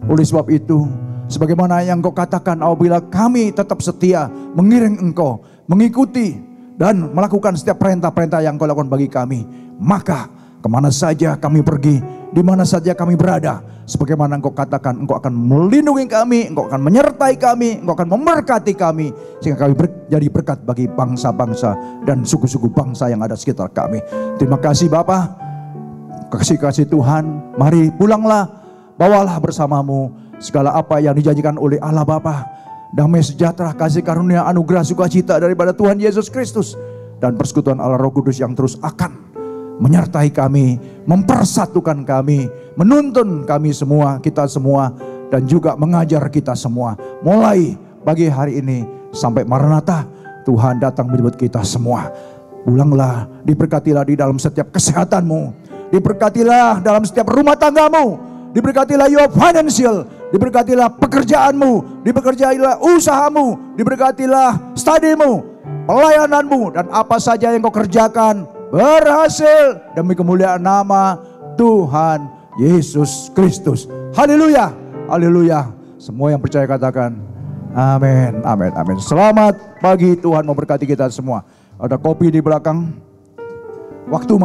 Oleh sebab itu, sebagaimana yang Engkau katakan, apabila kami tetap setia mengiring Engkau, mengikuti dan melakukan setiap perintah-perintah yang Engkau lakukan bagi kami, maka kemana saja kami pergi, di mana saja kami berada, sebagaimana Engkau katakan, Engkau akan melindungi kami, Engkau akan menyertai kami, Engkau akan memberkati kami, sehingga kami jadi berkat bagi bangsa-bangsa dan suku-suku bangsa yang ada sekitar kami. Terima kasih Bapa. Kasih-kasih Tuhan, mari pulanglah, bawalah bersamamu segala apa yang dijanjikan oleh Allah Bapa. Damai sejahtera, kasih karunia, anugerah, sukacita daripada Tuhan Yesus Kristus, dan persekutuan Allah Roh Kudus yang terus akan menyertai kami, mempersatukan kami, menuntun kami semua, kita semua, dan juga mengajar kita semua. Mulai pagi hari ini sampai Maranatha, Tuhan datang menjemput kita semua. Pulanglah, diberkatilah di dalam setiap kesehatanmu, diberkatilah dalam setiap rumah tanggamu, diberkatilah your financial, diberkatilah pekerjaanmu, diberkatilah usahamu, diberkatilah studimu, pelayananmu, dan apa saja yang kau kerjakan berhasil demi kemuliaan nama Tuhan Yesus Kristus. Haleluya, haleluya. Semua yang percaya katakan amin, amin, amin. Selamat pagi, Tuhan memberkati kita semua. Ada kopi di belakang. Waktu